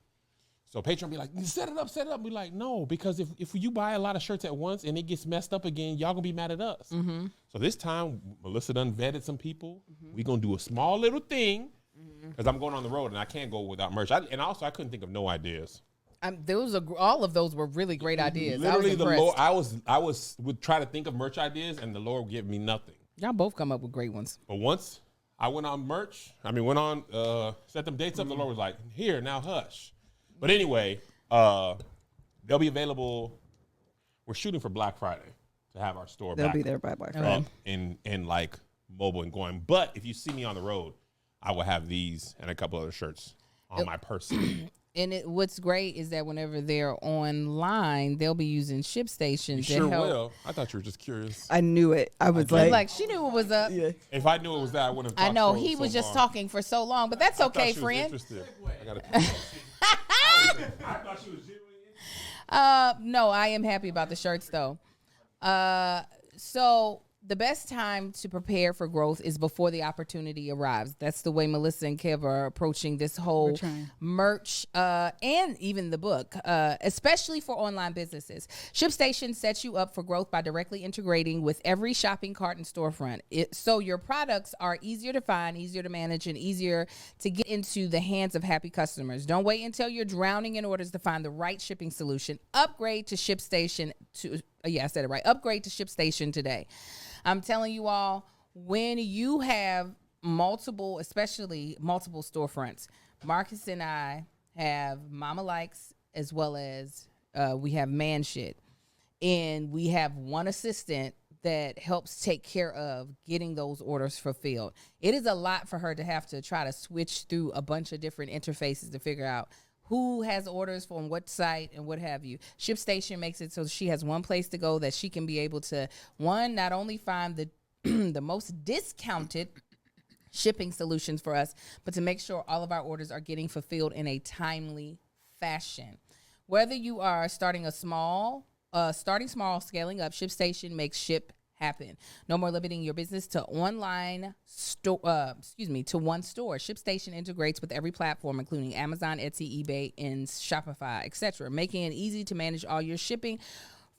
So Patreon be like, set it up. Be like, no, because if you buy a lot of shirts at once and it gets messed up again, y'all gonna be mad at us. So this time, Melissa done vetted some people. We gonna do a small little thing because I'm going on the road and I can't go without merch. I couldn't think of no ideas. All of those were really great ideas. Literally, I was the impressed. Lord, I would try to think of merch ideas and the Lord would give me nothing. Y'all both come up with great ones. But once I went on set them dates up, the Lord was like, here, now hush. But anyway, they'll be available. We're shooting for Black Friday to have our store They'll back be there by Black Friday. up and like mobile and going. But if you see me on the road, I will have these and a couple other shirts on my person. And what's great is that whenever they're online, they'll be using ShipStation You to sure help. will. I thought you were just curious. I knew it. I was Like, like, she knew what was up. yeah. If I knew it was that, I wouldn't have I talked know so- he so was just long. talking for so long, but that's I thought okay, she was friend. interested. I thought she was genuinely No, I am happy about the shirts though. So the best time to prepare for growth is before the opportunity arrives. That's the way Melissa and Kev are approaching this whole merch and even the book, especially for online businesses. ShipStation sets you up for growth by directly integrating with every shopping cart and storefront. So your products are easier to find, easier to manage, and easier to get into the hands of happy customers. Don't wait until you're drowning in orders to find the right shipping solution. Upgrade to ShipStation I said it right. Upgrade to ShipStation today. I'm telling you all, when you have especially multiple storefronts, Marcus and I have Mama Likes as well as we have Man Shit. And we have one assistant that helps take care of getting those orders fulfilled. It is a lot for her to have to try to switch through a bunch of different interfaces to figure out who has orders from what site and what have you. ShipStation makes it so she has one place to go that she can be able to, not only find the the most discounted shipping solutions for us, but to make sure all of our orders are getting fulfilled in a timely fashion. Whether you are starting small, scaling up, ShipStation makes ship happen. No more limiting your business to to one store. ShipStation integrates with every platform, including Amazon, Etsy, eBay, and Shopify, etc., making it easy to manage all your shipping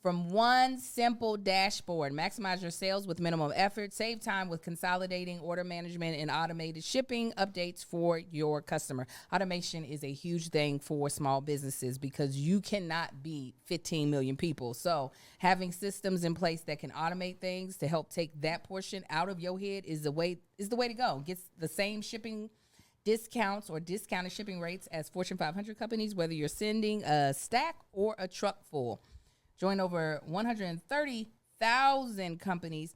from one simple dashboard. Maximize your sales with minimum effort. Save time with consolidating order management and automated shipping updates for your customer. Automation is a huge thing for small businesses because you cannot be 15 million people. So having systems in place that can automate things to help take that portion out of your head is the way to go. Gets the same shipping discounts or discounted shipping rates as Fortune 500 companies, whether you're sending a stack or a truck full. Join over 130,000 companies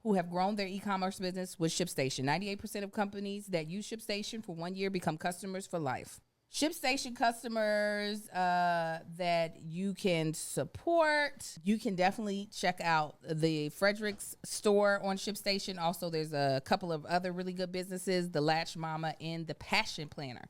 who have grown their e-commerce business with ShipStation. 98% of companies that use ShipStation for 1 year become customers for life. ShipStation customers that you can support, you can definitely check out the Frederick's store on ShipStation. Also, there's a couple of other really good businesses, the Latch Mama and the Passion Planner.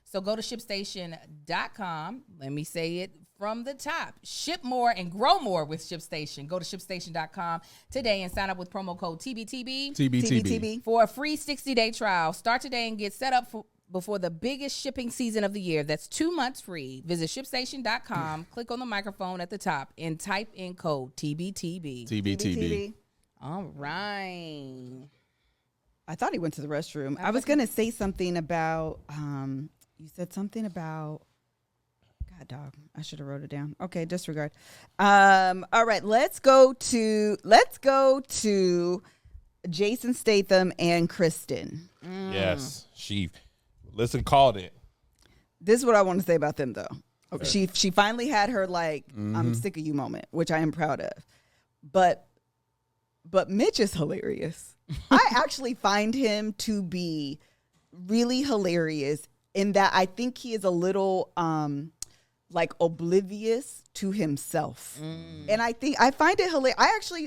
So go to ShipStation.com. Let me say it from the top. Ship more and grow more with ShipStation. Go to ShipStation.com today and sign up with promo code TBTB for a free 60-day trial. Start today and get set up before the biggest shipping season of the year. That's 2 months free. Visit ShipStation.com, click on the microphone at the top, and type in code TBTB. TBTB. All right. I thought he went to the restroom. I was going to say something about... you said something about, God dog, I should have wrote it down. Okay, disregard. All right, let's go to Jason Statham and Kristen. Yes, Listen, called it. This is what I want to say about them though. Okay. She finally had her I'm sick of you moment, which I am proud of. But Mitch is hilarious. I actually find him to be really hilarious in that I think he is a little oblivious to himself. And I find it hilarious.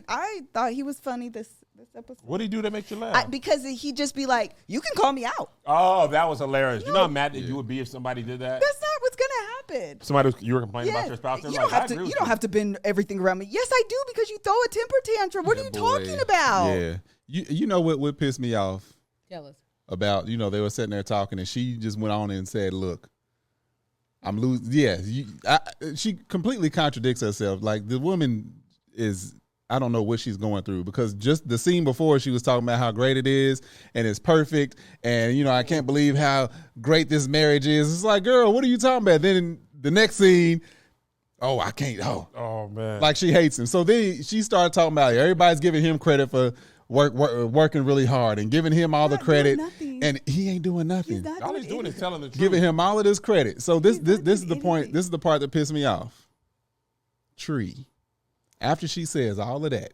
I thought he was funny this episode. What did he do to make you laugh? Because he'd just be like, you can call me out. Oh, that was hilarious. You know how mad that you would be if somebody did that? That's not what's going to happen. You were complaining about your spouse? You don't have to bend everything around me. Yes, I do, because you throw a temper tantrum. What are you talking about? Yeah. You know what pissed me off? Tell us. About, they were sitting there talking, and she just went on and said, look, I'm losing. Yeah, she completely contradicts herself. Like, the woman is, I don't know what she's going through, because just the scene before, she was talking about how great it is and it's perfect. And, I can't believe how great this marriage is. It's like, girl, what are you talking about? Then in the next scene, I can't. Oh, man. Like, she hates him. So then she started talking about everybody's giving him credit for working really hard and giving him all the credit, and he ain't doing nothing. All he's doing is telling the truth. Giving him all of this credit. So this is the point. This is the part that pissed me off. Tree. After she says all of that,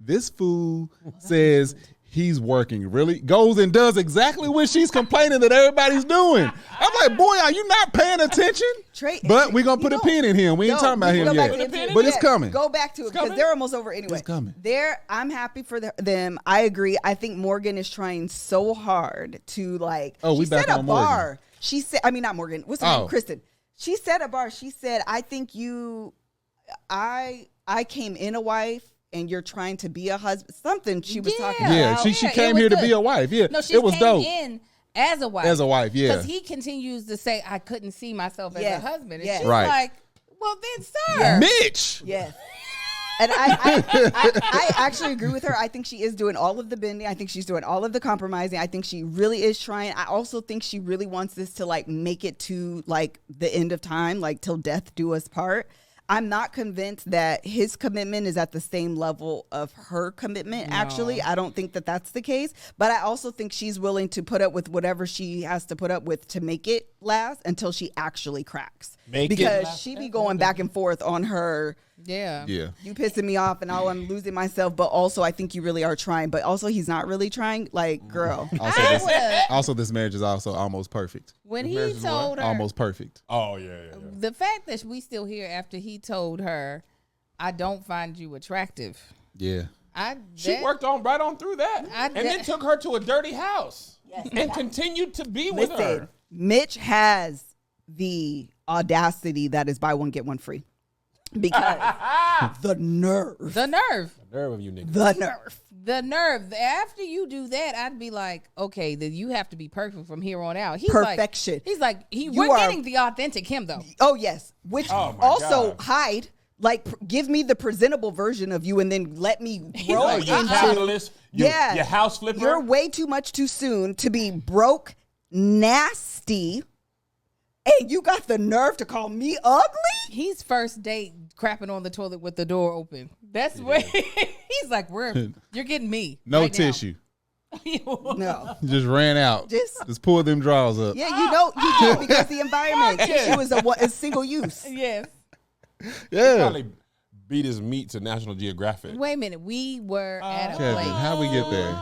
this fool says he's working really, goes and does exactly what she's complaining that everybody's doing. I'm like, boy, are you not paying attention? But we're going to put a pin in him. We ain't talking about him yet. But it's coming. Go back to it, because they're almost over anyway. It's coming. I'm happy for them. I agree. I think Morgan is trying so hard to we back on bar. Morgan. She said, not Morgan. What's her name? Kristen. She set a bar. She said, I think I came in a wife and you're trying to be a husband. Something she was talking Yeah, about. she came here to be a wife. Yeah, No, she it was came dope. in as a wife. As a wife, yeah. Because he continues to say, I couldn't see myself as a husband. And Yes. she's Right. like, well, then, sir. Mitch. Yes. And I actually agree with her. I think she is doing all of the bending. I think she's doing all of the compromising. I think she really is trying. I also think she really wants this to like make it to like the end of time, like till death do us part. I'm not convinced that his commitment is at the same level of her commitment. No. Actually, I don't think that that's the case. But I also think she's willing to put up with whatever she has to put up with to make it last until she actually cracks. Because she be going back and forth on her. Yeah. You pissing me off and I'm losing myself. But also, I think you really are trying. But also, he's not really trying. Like, girl. Also, this marriage is also almost perfect. When he told her. Almost perfect. Oh, yeah. The fact that we still here after he told her, I don't find you attractive. Yeah. She worked right on through that. And then took her to a dirty house. Yes. And continued to be with her. Mitch has the audacity that is buy one, get one free. Because the nerve. The nerve. The nerve of you niggas. The nerve. The nerve. After you do that, I'd be like, okay, then you have to be perfect from here on out. Perfection. We're getting the authentic him, though. Oh, yes. Which also hide. Like, give me the presentable version of you and then let me grow into... You capitalist. Your house flipper. You're way too much too soon to be broke, nasty, and you got the nerve to call me ugly? He's first date crapping on the toilet with the door open. That's where he's like, you're getting me. No right tissue. No. Just ran out. Just pull them drawers up. Yeah, you do because the environment. Tissue is a single use. Yes. Yeah. He probably beat his meat to National Geographic. Wait a minute. We were at a Kevin, place. how'd we get there?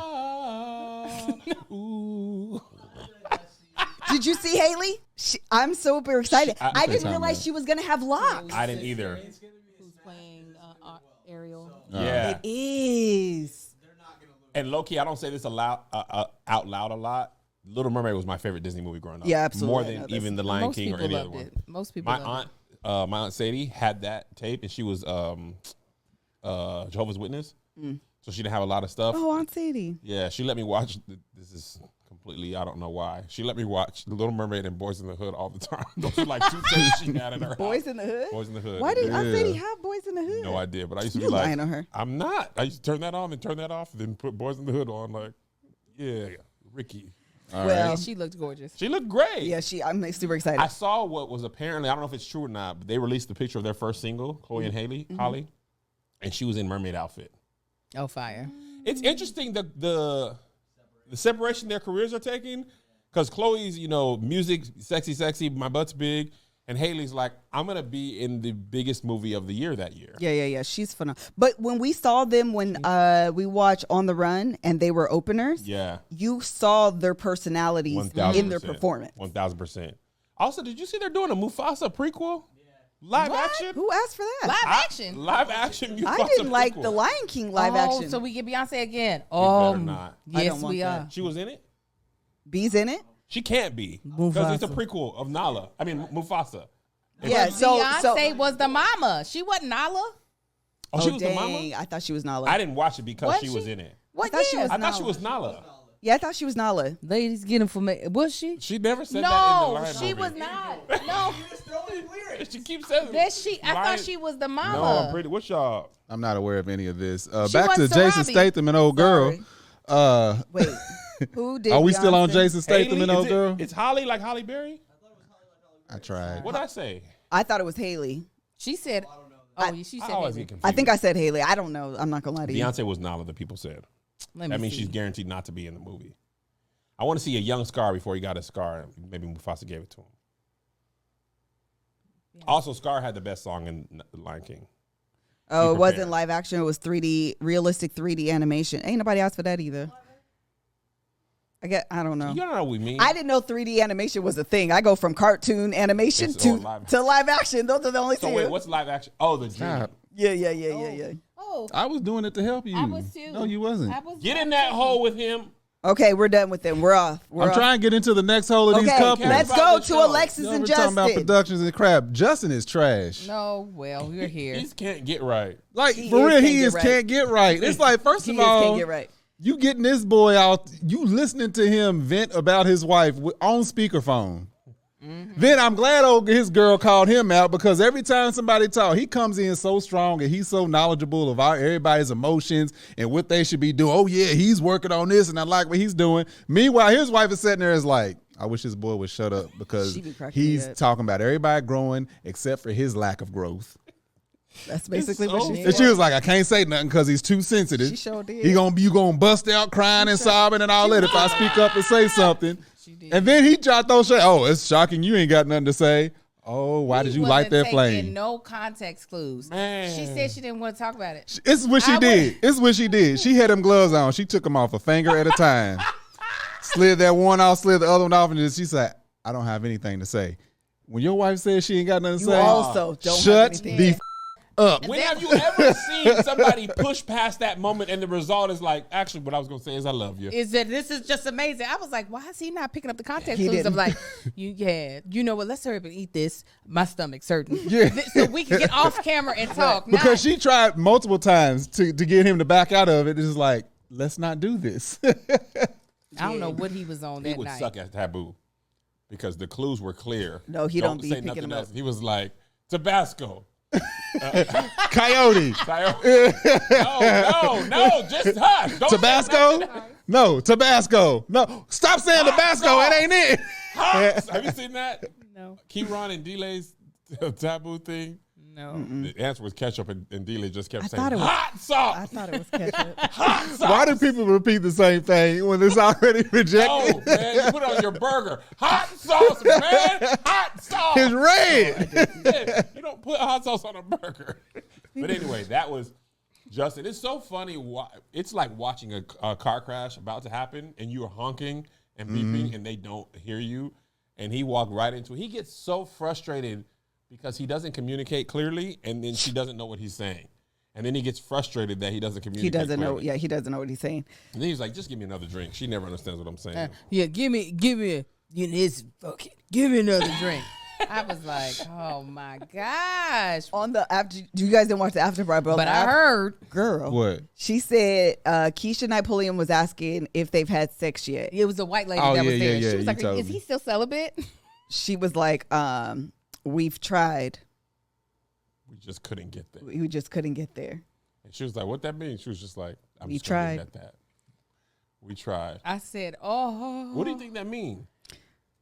Did you see Haley? I'm super excited. I didn't realize she was going to have locks. I didn't either. Who's playing Ariel? Yeah. It is. And low-key, I don't say this out loud a lot. Little Mermaid was my favorite Disney movie growing up. Yeah, absolutely. More than even The Lion King or any other one. Most people loved it. My aunt Sadie had that tape, and she was Jehovah's Witness, so she didn't have a lot of stuff. Oh, Aunt Sadie. Yeah, she let me watch. This is completely, I don't know why. She let me watch The Little Mermaid and Boys in the Hood all the time. Those are like two things she had in her Boys house. in the Hood? Boys in the Hood. Why did Aunt Sadie have Boys in the Hood? No idea, but I used to be You like, lying on her. I'm not. I used to turn that on and turn that off, then put Boys in the Hood on. Like, yeah, Ricky. Yeah, she looked gorgeous. She looked great. Yeah, I'm super excited. I saw what was apparently, I don't know if it's true or not, but they released the picture of their first single, Chloe and Holly, and she was in mermaid outfit. Oh, fire. It's interesting the separation their careers are taking, because Chloe's, music, sexy, my butt's big, and Haley's like, I'm going to be in the biggest movie of the year that year. Yeah. She's phenomenal. But when we saw them, when we watched On the Run and they were openers, you saw their personalities 1,000%. in their performance. 1,000%. Also, did you see they're doing a Mufasa prequel? Live action? Who asked for that? Live action Mufasa I didn't like prequel. the Lion King live action. So we get Beyonce again. Oh, better not. Yes, we are. She was in it? B's in it? She can't be. Because it's a prequel of Mufasa. Yeah, Beyonce was the mama. She wasn't Nala. Oh, she was the mama? I thought she was Nala. I didn't watch it because she was in it. What? I thought she was I thought she was Nala. Yeah, I thought she was Nala. Ladies, get him for me. Was she? She never said that in the Lion she movie. was not. No. She keeps saying I thought she was the mama. No, I'm pretty. What's y'all? I'm not aware of any of this. She Back to wants Jason Sarabi. Statham and Old Girl. Wait, who did Are we still on Beyonce? Jason Statham Haley? and Old Girl? It's Holly, like Holly Berry? I tried. What'd I say? I thought it was Haley. She said, she said I always Haley. get confused. I think I said Haley. I don't know. I'm not going to lie to you. Beyonce was Nala, the people said. Let That me means see. she's guaranteed not to be in the movie. I want to see a young Scar before he got his Scar. Maybe Mufasa gave it to him. Yeah. Also, Scar had the best song in Lion King. Oh, it wasn't live action. It was 3D, realistic 3D animation. Ain't nobody asked for that either. I don't know. You don't know what we mean. I didn't know 3D animation was a thing. I go from cartoon animation to live action. Those are the only two. So wait, what's live action? Oh, the dream. Yeah. Oh. I was doing it to help you. I was too. No, you wasn't. Get in that hole with him. Okay, we're done with them. We're off. I'm trying to get into the next hole of these couples. Let's go to Alexis Y'all and were Justin. talking about productions and crap. Justin is trash. No, well, we're here. He can't get right. Like, He for is real, can't can't get get right. It's like, first He of is all, can't get right. you getting this boy out, you listening to him vent about his wife on speakerphone. Then I'm glad his girl called him out, because every time somebody talk, he comes in so strong and he's so knowledgeable of everybody's emotions and what they should be doing. Oh yeah, he's working on this and I like what he's doing. Meanwhile, his wife is sitting there is like, I wish this boy would shut up, because he's talking about everybody growing except for his lack of growth. That's basically what she And said. she was like, I can't say nothing because he's too sensitive. She sure did. You gonna bust out crying and sobbing and all that if I speak up and say something. And then he tried to throw shade. Oh, it's shocking you ain't got nothing to say. Oh, why did you light that flame? No context clues. Man. She said she didn't want to talk about it. It's what she did. It's what she did. She had them gloves on. She took them off a finger at a time. Slid that one off, slid the other one off, and then she said, I don't have anything to say. When your wife says she ain't got nothing to You say, also don't shut have anything. the up. When have you ever seen somebody push past that moment and the result is like, actually, what I was going to say is I love you? Is that this is just amazing? I was like, why is he not picking up the context He clues? I'm didn't. like, you know what? Let's hurry up and eat this. My stomach's hurting. Yeah. So we can get off camera and talk. Because she tried multiple times to get him to back out of it. It's like, let's not do this. I don't know what he was on He that would night. suck at Taboo because the clues were clear. No, he don't be say picking nothing them else. up. He was like, Tabasco. Coyote. No, just hush. Don't say Tabasco? nothing. No, Tabasco. No, stop saying Tabasco. sauce. It ain't it. Hot. Have you seen that? No, Keyron and Delay's Taboo thing? no. The answer was ketchup, and Delay just kept I saying thought it was- hot sauce. I thought it was ketchup. Hot sauce. Why do people repeat the same thing when it's already rejected? No, man, you put it on your burger. Hot sauce, man. Hot sauce. It's red. Yeah, you don't put hot sauce on a burger. But anyway, that was Justin. It's so funny. It's like watching a car crash about to happen, and you are honking and beeping, and they don't hear you. And he walked right into it. He gets so frustrated because he doesn't communicate clearly, and then she doesn't know what he's saying. And then he gets frustrated that he doesn't communicate He doesn't know. clearly. Yeah, he doesn't know what he's saying. And then he's like, just give me another drink. She never understands what I'm saying. Yeah, give me this fucking give me another drink. I was like, oh my gosh. On the after, you guys didn't watch the after party, But I heard girl. What? She said Keisha Knight Pulliam was asking if they've had sex yet. it was a white lady Oh, that was yeah, there. yeah, She was you like, told is me. he still celibate? She was like, we've tried. We just couldn't get there. We just couldn't get there. And she was like, what that means? She was just like, I'm We just gonna leave tried. it at that. We tried. I said, oh. What do you think that means?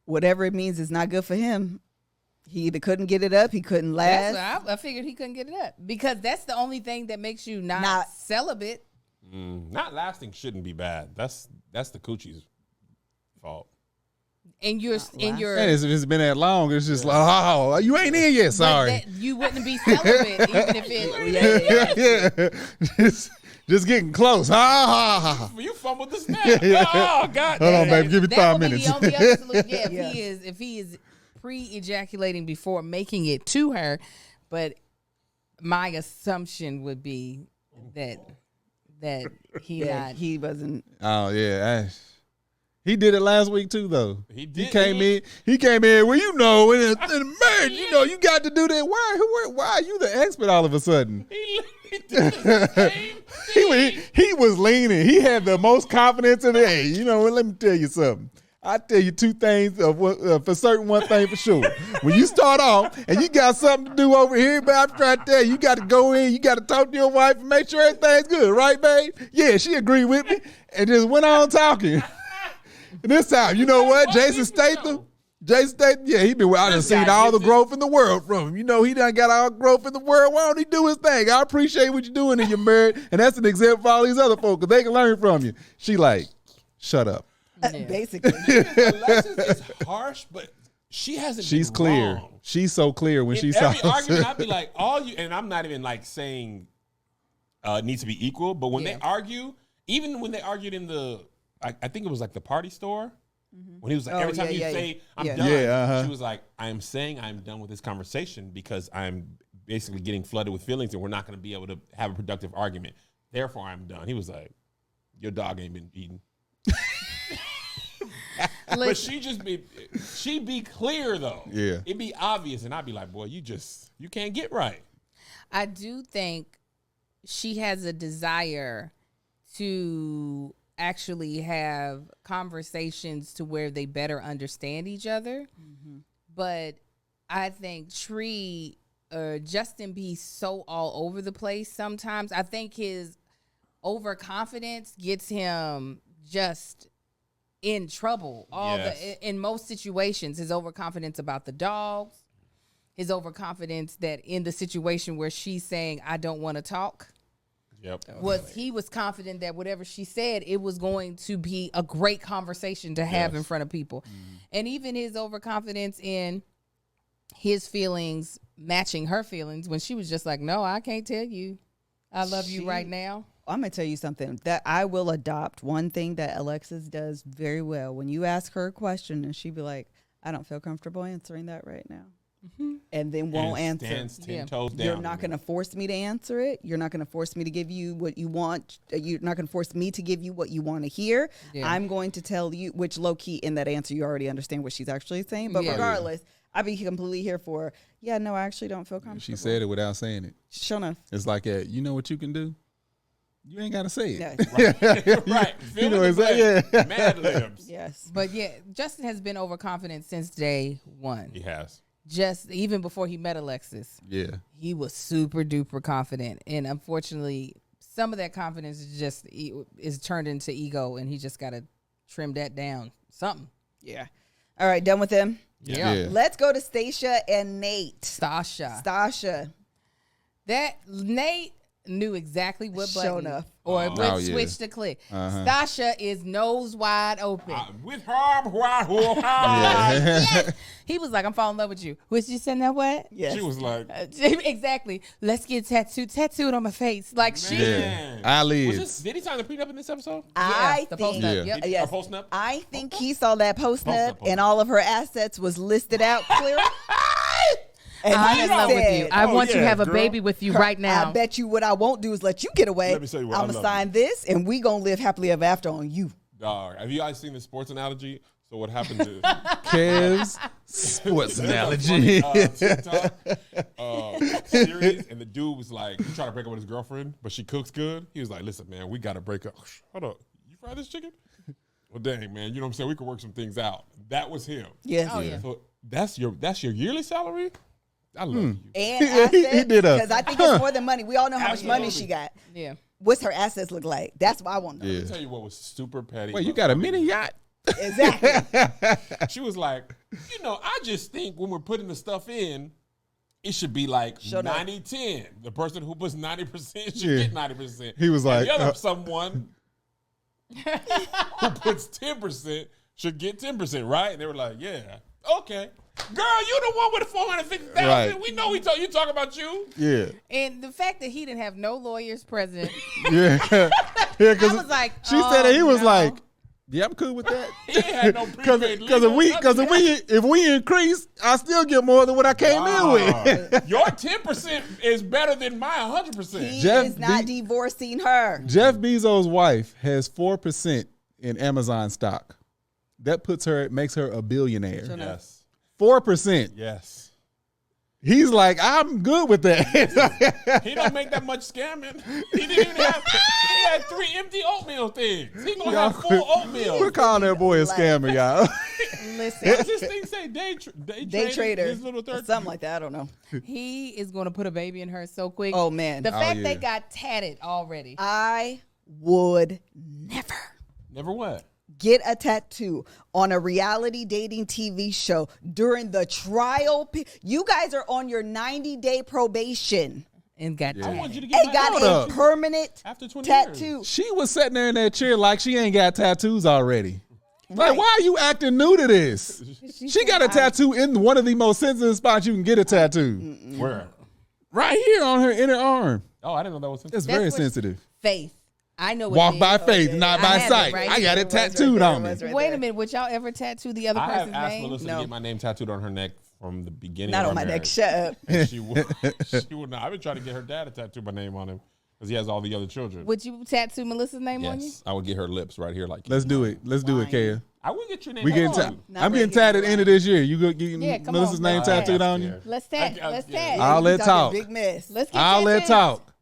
Whatever it means is not good for him. He either couldn't get it up, he couldn't last. That's what I figured he couldn't get it up because that's the only thing that makes you not celibate. Not lasting shouldn't be bad. That's the coochie's fault. And you're Not And it's been that long. It's just like, oh, you ain't in yet. Sorry. you wouldn't be celibate even if it. Just getting close. You fumbled the snap. Oh, God. Hold on, damn. baby. Give me That 5 would be minutes. the only absolute, Yeah. if he is pre-ejaculating before making it to her, but my assumption would be that he wasn't. Oh yeah, he did it last week too, though. He did. He came in. Well, you know, in a marriage, you know, you got to do that. Why are you the expert all of a sudden? He did the same thing. He was leaning. He had the most confidence in it. Hey, you know, let me tell you something. I tell you two things for certain, one thing for sure. When you start off and you got something to do over here, but I'm trying to tell you, you got to go in, you got to talk to your wife and make sure everything's good, right, babe? Yeah, she agreed with me and just went on talking. And this time, you know what? Jason Statham, yeah, he been. I done This seen guy all the gets it. growth in the world from him. You know, he done got all growth in the world. Why don't he do his thing? I appreciate what you're doing in your marriage, and that's an example for all these other folks because they can learn from you. She like, shut up. Basically. Alexis is harsh, but she hasn't She's been clear. wrong. She's so clear when In she's every talking. argument, I'd be like, and I'm not even like saying it needs to be equal, but when they argue, even when they argued in the, I think it was like the party store, when he was like, every time you say, I'm done, she was like, I am saying I'm done with this conversation because I'm basically getting flooded with feelings and we're not going to be able to have a productive argument. Therefore, I'm done. He was like, your dog ain't been eaten. But she'd be clear though. Yeah. It'd be obvious, and I'd be like, boy, you can't get right. I do think she has a desire to actually have conversations to where they better understand each other. Mm-hmm. But I think Justin be so all over the place sometimes. I think his overconfidence gets him just in trouble. In most situations, his overconfidence about the dogs, his overconfidence that in the situation where she's saying, I don't want to talk. Yep. He was confident that whatever she said, it was going to be a great conversation to have in front of people. Mm-hmm. And even his overconfidence in his feelings matching her feelings when she was just like, no, I can't tell you I love you right now. I'm going to tell you something that I will adopt. One thing that Alexis does very well. When you ask her a question and she be like, I don't feel comfortable answering that right now. Mm-hmm. And then won't answer. Stands 10 toes down. You're not going to force me to answer it. You're not going to force me to give you what you want. You're not going to force me to give you what you want to hear. Yeah. I'm going to tell you, which low key in that answer, you already understand what she's actually saying. But regardless, I'd be completely here for, no, I actually don't feel comfortable. She said it without saying it. Sure enough. It's like, you know what you can do? You ain't got to say it. Yeah. Right. You know what I'm saying? Mad libs. Yes. But Justin has been overconfident since day one. He has. Just even before he met Alexis. Yeah. He was super duper confident. And unfortunately, some of that confidence is turned into ego, and he just got to trim that down. Something. Yeah. All right. Done with him? Yeah. Let's go to Stacia and Nate. Stacia. That Nate knew exactly what button or which switch to click. Stacia is nose wide open. With her yes. He was like, I'm falling in love with you. Was you saying that what? Yes. She was like, exactly. Let's get tattooed on my face. Like eyelids. Did he sign the prenup in this episode? I think post-nup? I think he saw that post-nup and all of her assets was listed out clearly. And I'm in love with you. I want to have a baby with you right now. I bet you what I won't do is let you get away. Let me tell you what, I'm going to sign this, and we going to live happily ever after on you. Dog, have you guys seen the sports analogy? So what happened to Kev's sports analogy TikTok series, and the dude was like, he tried to break up with his girlfriend, but she cooks good. He was like, listen, man, we got to break up. Hold up. You fry this chicken? Well, dang, man, you know what I'm saying? We could work some things out. That was him. Yes. Oh, yeah. So that's your yearly salary? I love you. And assets, because I think it's more than money. We all know how much money she got. Yeah. What's her assets look like? That's what I want to know. Let me tell you what was super petty. Wait, you got a mini yacht? Exactly. She was like, I just think when we're putting the stuff in, it should be like 90-10. The person who puts 90% should get 90%. He was like, the other someone who puts 10% should get 10%, right? And they were like, yeah, okay. Girl, you the one with the 450,000. Right. We know you talking about you. Yeah. And the fact that he didn't have no lawyers present. Yeah. I was like, she said that he was like, yeah, I'm cool with that. He had no prepaid Because if we increase, I still get more than what I came in with. Your 10% is better than my 100%. He is not divorcing her. Jeff Bezos' wife has 4% in Amazon stock. That makes her a billionaire. Yes. 4%. Yes. He's like, I'm good with that. He don't make that much scamming. He didn't even have. He had 3 empty oatmeal things. He gonna have 4 oatmeal. We're calling that boy a scammer, y'all. Listen, what does this thing say? Day trader. His little something like that. I don't know. He is going to put a baby in her so quick. Oh man, the fact they got tatted already. I would never. Never what? Get a tattoo on a reality dating TV show during the trial. You guys are on your 90-day probation. And got I want you to get a permanent after 20 tattoo. years. She was sitting there in that chair like she ain't got tattoos already. Right. Like, why are you acting new to this? She got a tattoo in one of the most sensitive spots you can get a tattoo. Where? Right here on her inner arm. Oh, I didn't know that was sensitive. It's very sensitive. Faith. I know what Walk by faith, not by sight. I got it tattooed on me. Wait a minute. Would y'all ever tattoo the other person's name? I have asked Melissa to get my name tattooed on her neck from the beginning not of on my marriage. neck. Shut up. And she would not. I've been trying to get her dad to tattoo my name on him because he has all the other children. Would you tattoo Melissa's name on you? Yes. I would get her lips right here like Let's do it. Let's do it, Kaya. I will get your name. We getting tattooed. I'm getting tatted at the end of this year. You go get come Melissa's on, name let's tattooed tat. on you? Let's tat. Let's tat. I'll let talk. Big mess. Let's get I'll let tattoos. talk.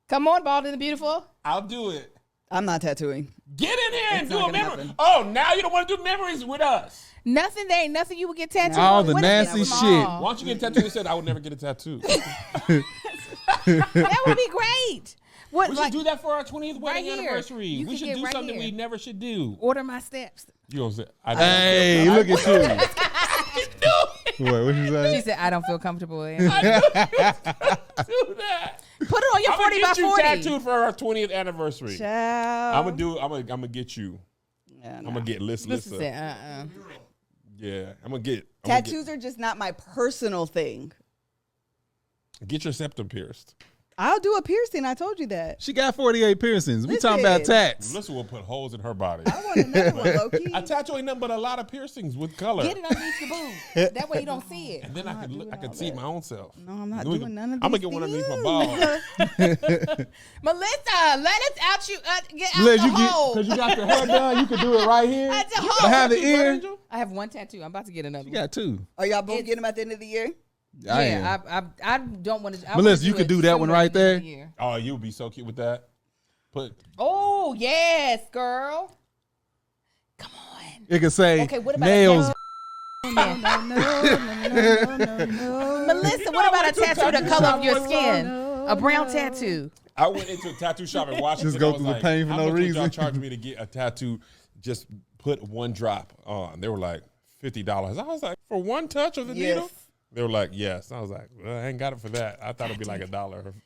Come on, Bald and the Beautiful. I'll do it. I'm not tattooing. Get in here and It's do not a gonna memory. happen. Oh, now you don't want to do memories with us. Nothing. There ain't nothing you would get tattooed. All on. the What if nasty it's shit. small? Why don't you get a tattoo? He said I would never get a tattoo. That would be great. What? We Like, should do that for our 20th wedding here. anniversary. You We could should get do right something here. we never should do. order my steps. You don't say. Hey, look at you. What you She say? said, "I don't feel comfortable." In. do that. Put it on your I'm 40 gonna by get you 40. tattooed for our 20th anniversary. Child. I'm gonna get you. Yeah, I'm gonna get Listen Lissa. said, Yeah, I'm gonna get Tattoos are just not my personal thing. Get your septum pierced. I'll do a piercing. I told you that. She got 48 piercings. We Listen. talking about tats. Melissa will put holes in her body. I want another one, Loki. A tattoo ain't nothing but a lot of piercings with color. Get it underneath the boob. That way you don't see it. And then I can see my own self. No, I'm not We doing can- none of I'm gonna these get one underneath my things. balls. Melissa, let us out you get out Let the you get hole. because you got the hair done. You can do it right here At the hole. behind the ear. I have one tattoo. I'm about to get another You one. got two. Are y'all both getting them at the end of the year? I am. I don't want to. Melissa, you could do that one right there. Oh, you would be so cute with that. Oh yes, girl. Come on. It can say Okay, what about nails. No. Melissa, what about a tattoo the color of your skin? A brown tattoo. I went into a tattoo shop in Washington. Just go I was through the like, pain for how no much would y'all reason? charge me to get a tattoo? Just put one drop on. They were like $50. I was like, for one touch of the needle? They were like, yes. I was like, well, I ain't got it for that. I thought it'd be like $1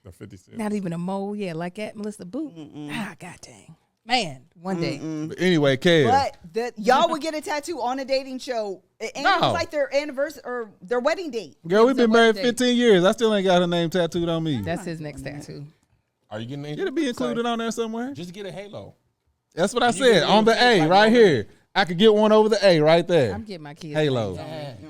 or 50 cents. Not even a mole, like that, Melissa. Boo. Ah, god dang. Man, one day. But anyway, Kev. But y'all would get a tattoo on a dating show, and it No. was like their anniversary or their wedding date. Girl, we've been It's a married wedding 15 years. I still ain't got her name tattooed on me. That's his next tattoo. Are you getting It'll be included on there somewhere. Just get a halo. That's what I You said. can On the do A, like right over here. I could get one over the A right there. I'm getting my kids. Halo. names on it.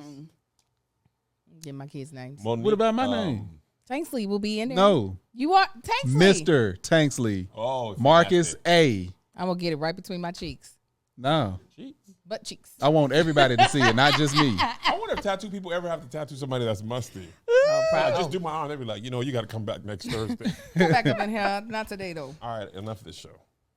Get my kids' names. Monique, What about my name? Tanksley will be in there. No. You are Tanksley. Mr. Tanksley. Oh, Marcus fantastic. A. I'm gonna get it right between my cheeks. No. Jeez. Butt cheeks. I want everybody to see it, not just me. I wonder if tattoo people ever have to tattoo somebody that's musty. Oh, I probably. just do my arm. They be like, you got to come back next Thursday. Come back up in here. Not today though. All right, enough of this show.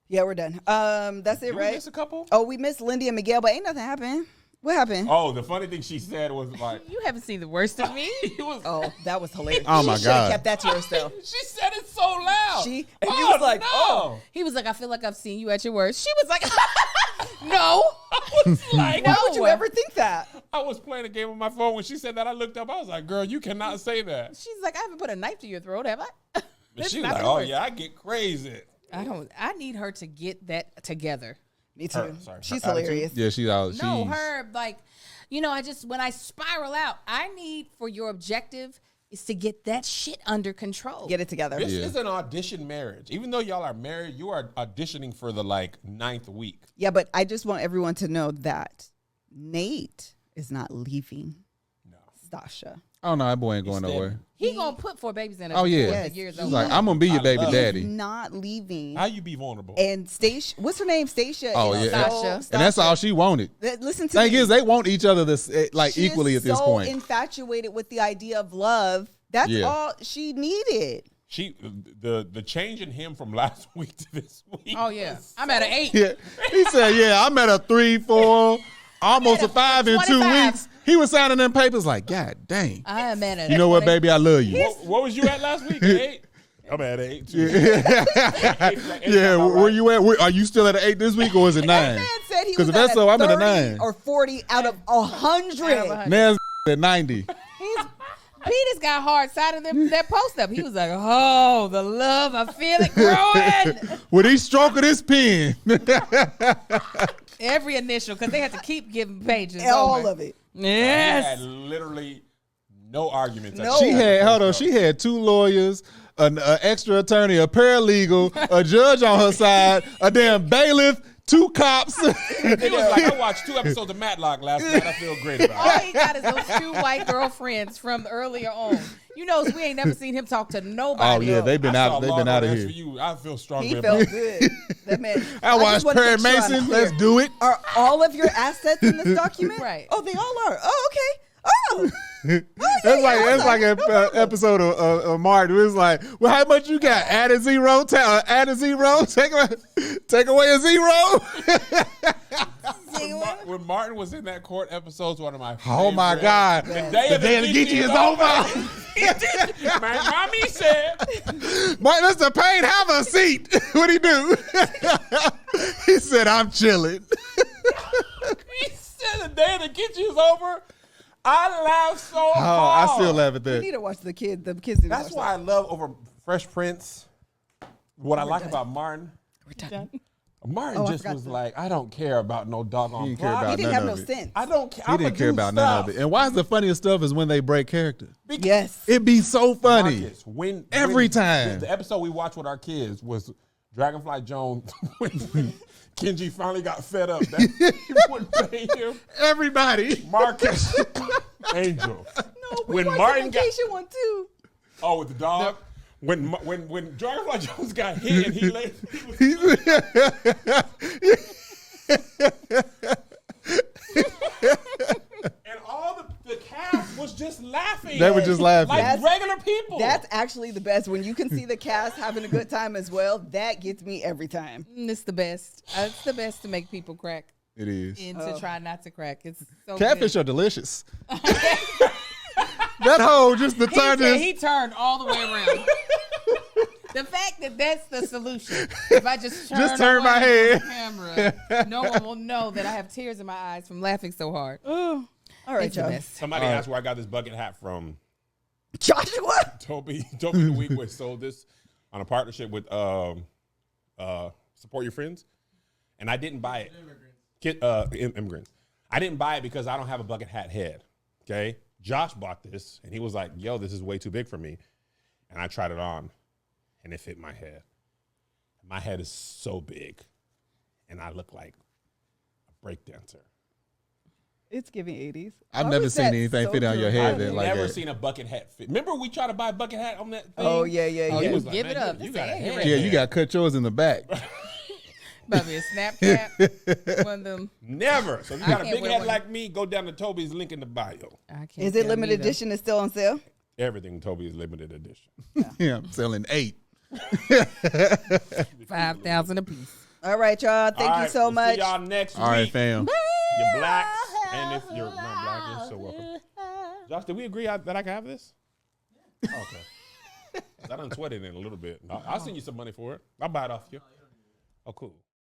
Yeah, we're done. That's it, Did we right? miss a couple? Oh, we missed Lindy and Miguel, but ain't nothing happened. What happened? Oh, the funny thing she said was like, You haven't seen the worst of me. it was. Oh, that was hilarious. Oh, my She should've God. kept that to herself. She said it so loud. And oh, he was like, no. oh. He was like, I feel like I've seen you at your worst. She was like, no. I was like, Why would you ever think that? I was playing a game on my phone when she said that. I looked up. I was like, girl, you cannot say that. She's like, I haven't put a knife to your throat, have I? And This she is was not like, the oh worst. yeah, I get crazy. I need her to get that together. Me too. Sorry, She's her attitude. hilarious. Yeah, she's No, her like, when I spiral out, I need for your objective is to get that shit under control. Get it together. This Yeah. is an audition marriage. Even though y'all are married, you are auditioning for the 9th week. Yeah, but I just want everyone to know that Nate is not leaving. No. Stacia. Oh, no, that boy ain't going He's nowhere. He gonna put 4 babies in her. Oh, yeah. before Yes. the year's He's over. He's like, I'm going to be your baby love daddy. Not leaving. How you be vulnerable? And Stacia, what's her name? Stacia. Oh, is yeah. Stasha. And that's all she wanted. Listen to Thing me. is, they want each other this She equally is at this so point. infatuated with the idea of love. That's Yeah. all she needed. The change in him from last week to this week. Oh yeah, I'm at an 8. Yeah. He said, yeah, I'm at a 3, 4, almost a 5 in 2 25. weeks. He was signing them papers like, God dang. I am at a. You know what, baby? I love you. What was you at last week? 8? I'm at 8 too. Yeah, where you at? Are you still at an 8 this week or is it 9? Man said he was Because if that's at so, I'm at a 30 9. or 40 out of 100. Now at 90. Peter's got hard side of that post up. He was like, "Oh, the love, I feel it growing." With each stroke of this pen. Every initial, because they had to keep giving pages. All over. of it. I Yes. had literally no arguments. No. She had 2 lawyers, an extra attorney, a paralegal, a judge on her side, a damn bailiff, 2 cops. He was like, I watched 2 episodes of Matlock last night. I feel great about All it. he got is those 2 white girlfriends from earlier on. You know, we ain't never seen him talk to nobody. Oh yeah, they've been out. They've been out of here. You. I feel strongly He about felt good. That man. I just watched wanna Perry make sure I'm Mason. clear. Let's do it. Are all of your assets in this document? Right. Oh, they all are. Oh, okay. Oh. It's like an episode of Martin. It was like, well, how much you got? Add a zero. Add a zero. Take away a zero. when Martin was in that court episode, it's one of my favorites. Oh my God! The day of the Geechee is over. My mommy said, Martin, Mr. Payne, have a seat. What'd he do? He said, I'm chilling. he said the day of the Geechee is over. I laughed so hard. I still laugh at You that. need to watch the kids. The kids need to That's watch why I love over Fresh Prince. What I like about Martin, that. We're done. Martin just forgot was that. like, I don't care about no doggone He didn't care plot. about He didn't have none no of it. sense. I don't care. He didn't care about none of it. And why is the funniest stuff is when they break character. Yes. It'd be so funny. Marcus, when Every time. The episode we watched with our kids was Dragonfly Jones. When Kenji finally got fed up that he wouldn't pay him. Everybody. Marcus, Angel. No, when watched Martin the got vacation one too. with the dog. When Dragonfly Jones got hit and he laid. And all the cast was just laughing. They were just laughing. Like regular people. That's actually the best. When you can see the cast having a good time as well, that gets me every time. It's the best. It's the best to make people crack It is. and to try not to crack. It's so Catfish good. are delicious. That whole just the turn He turned all the way around. The fact that that's the solution. If I just turn my head. from the camera, no one will know that I have tears in my eyes from laughing so hard. All right, It's the y'all. best. Somebody asked where I got this bucket hat from. Joshua. Toby the Weekwood sold this on a partnership with Support Your Friends, and I didn't buy it. Immigrants. I didn't buy it because I don't have a bucket hat head. Okay, Josh bought this, and he was like, "Yo, this is way too big for me," and I tried it on, and it fit my head. My head is so big, and I look like a breakdancer. It's giving 80s. I've Why never was seen that anything so fit on your good? head I've that like never that. seen a bucket hat fit. Remember we tried to buy a bucket hat on that thing? Oh, yeah. He was like, Give "Man, it up. You That's got a it. head. Yeah, you got to cut yours in the back. About me a Snapchat. One of them. Never. So if you I got a can't big wear head one. like me, go down to Toby's link in the bio. I can't Is it tell limited neither. edition? Is still on sale? Everything Toby is limited edition. Yeah, I'm selling 8. 5,000 a piece. All right, y'all. Thank All you right, so we'll much. See y'all next All right, week. fam. You're blacks, and if you're not black, you're so welcome. Josh, did we agree that I can have this? Okay. I done sweated in a little bit. I'll send you some money for it. I'll buy it off you. Oh, cool.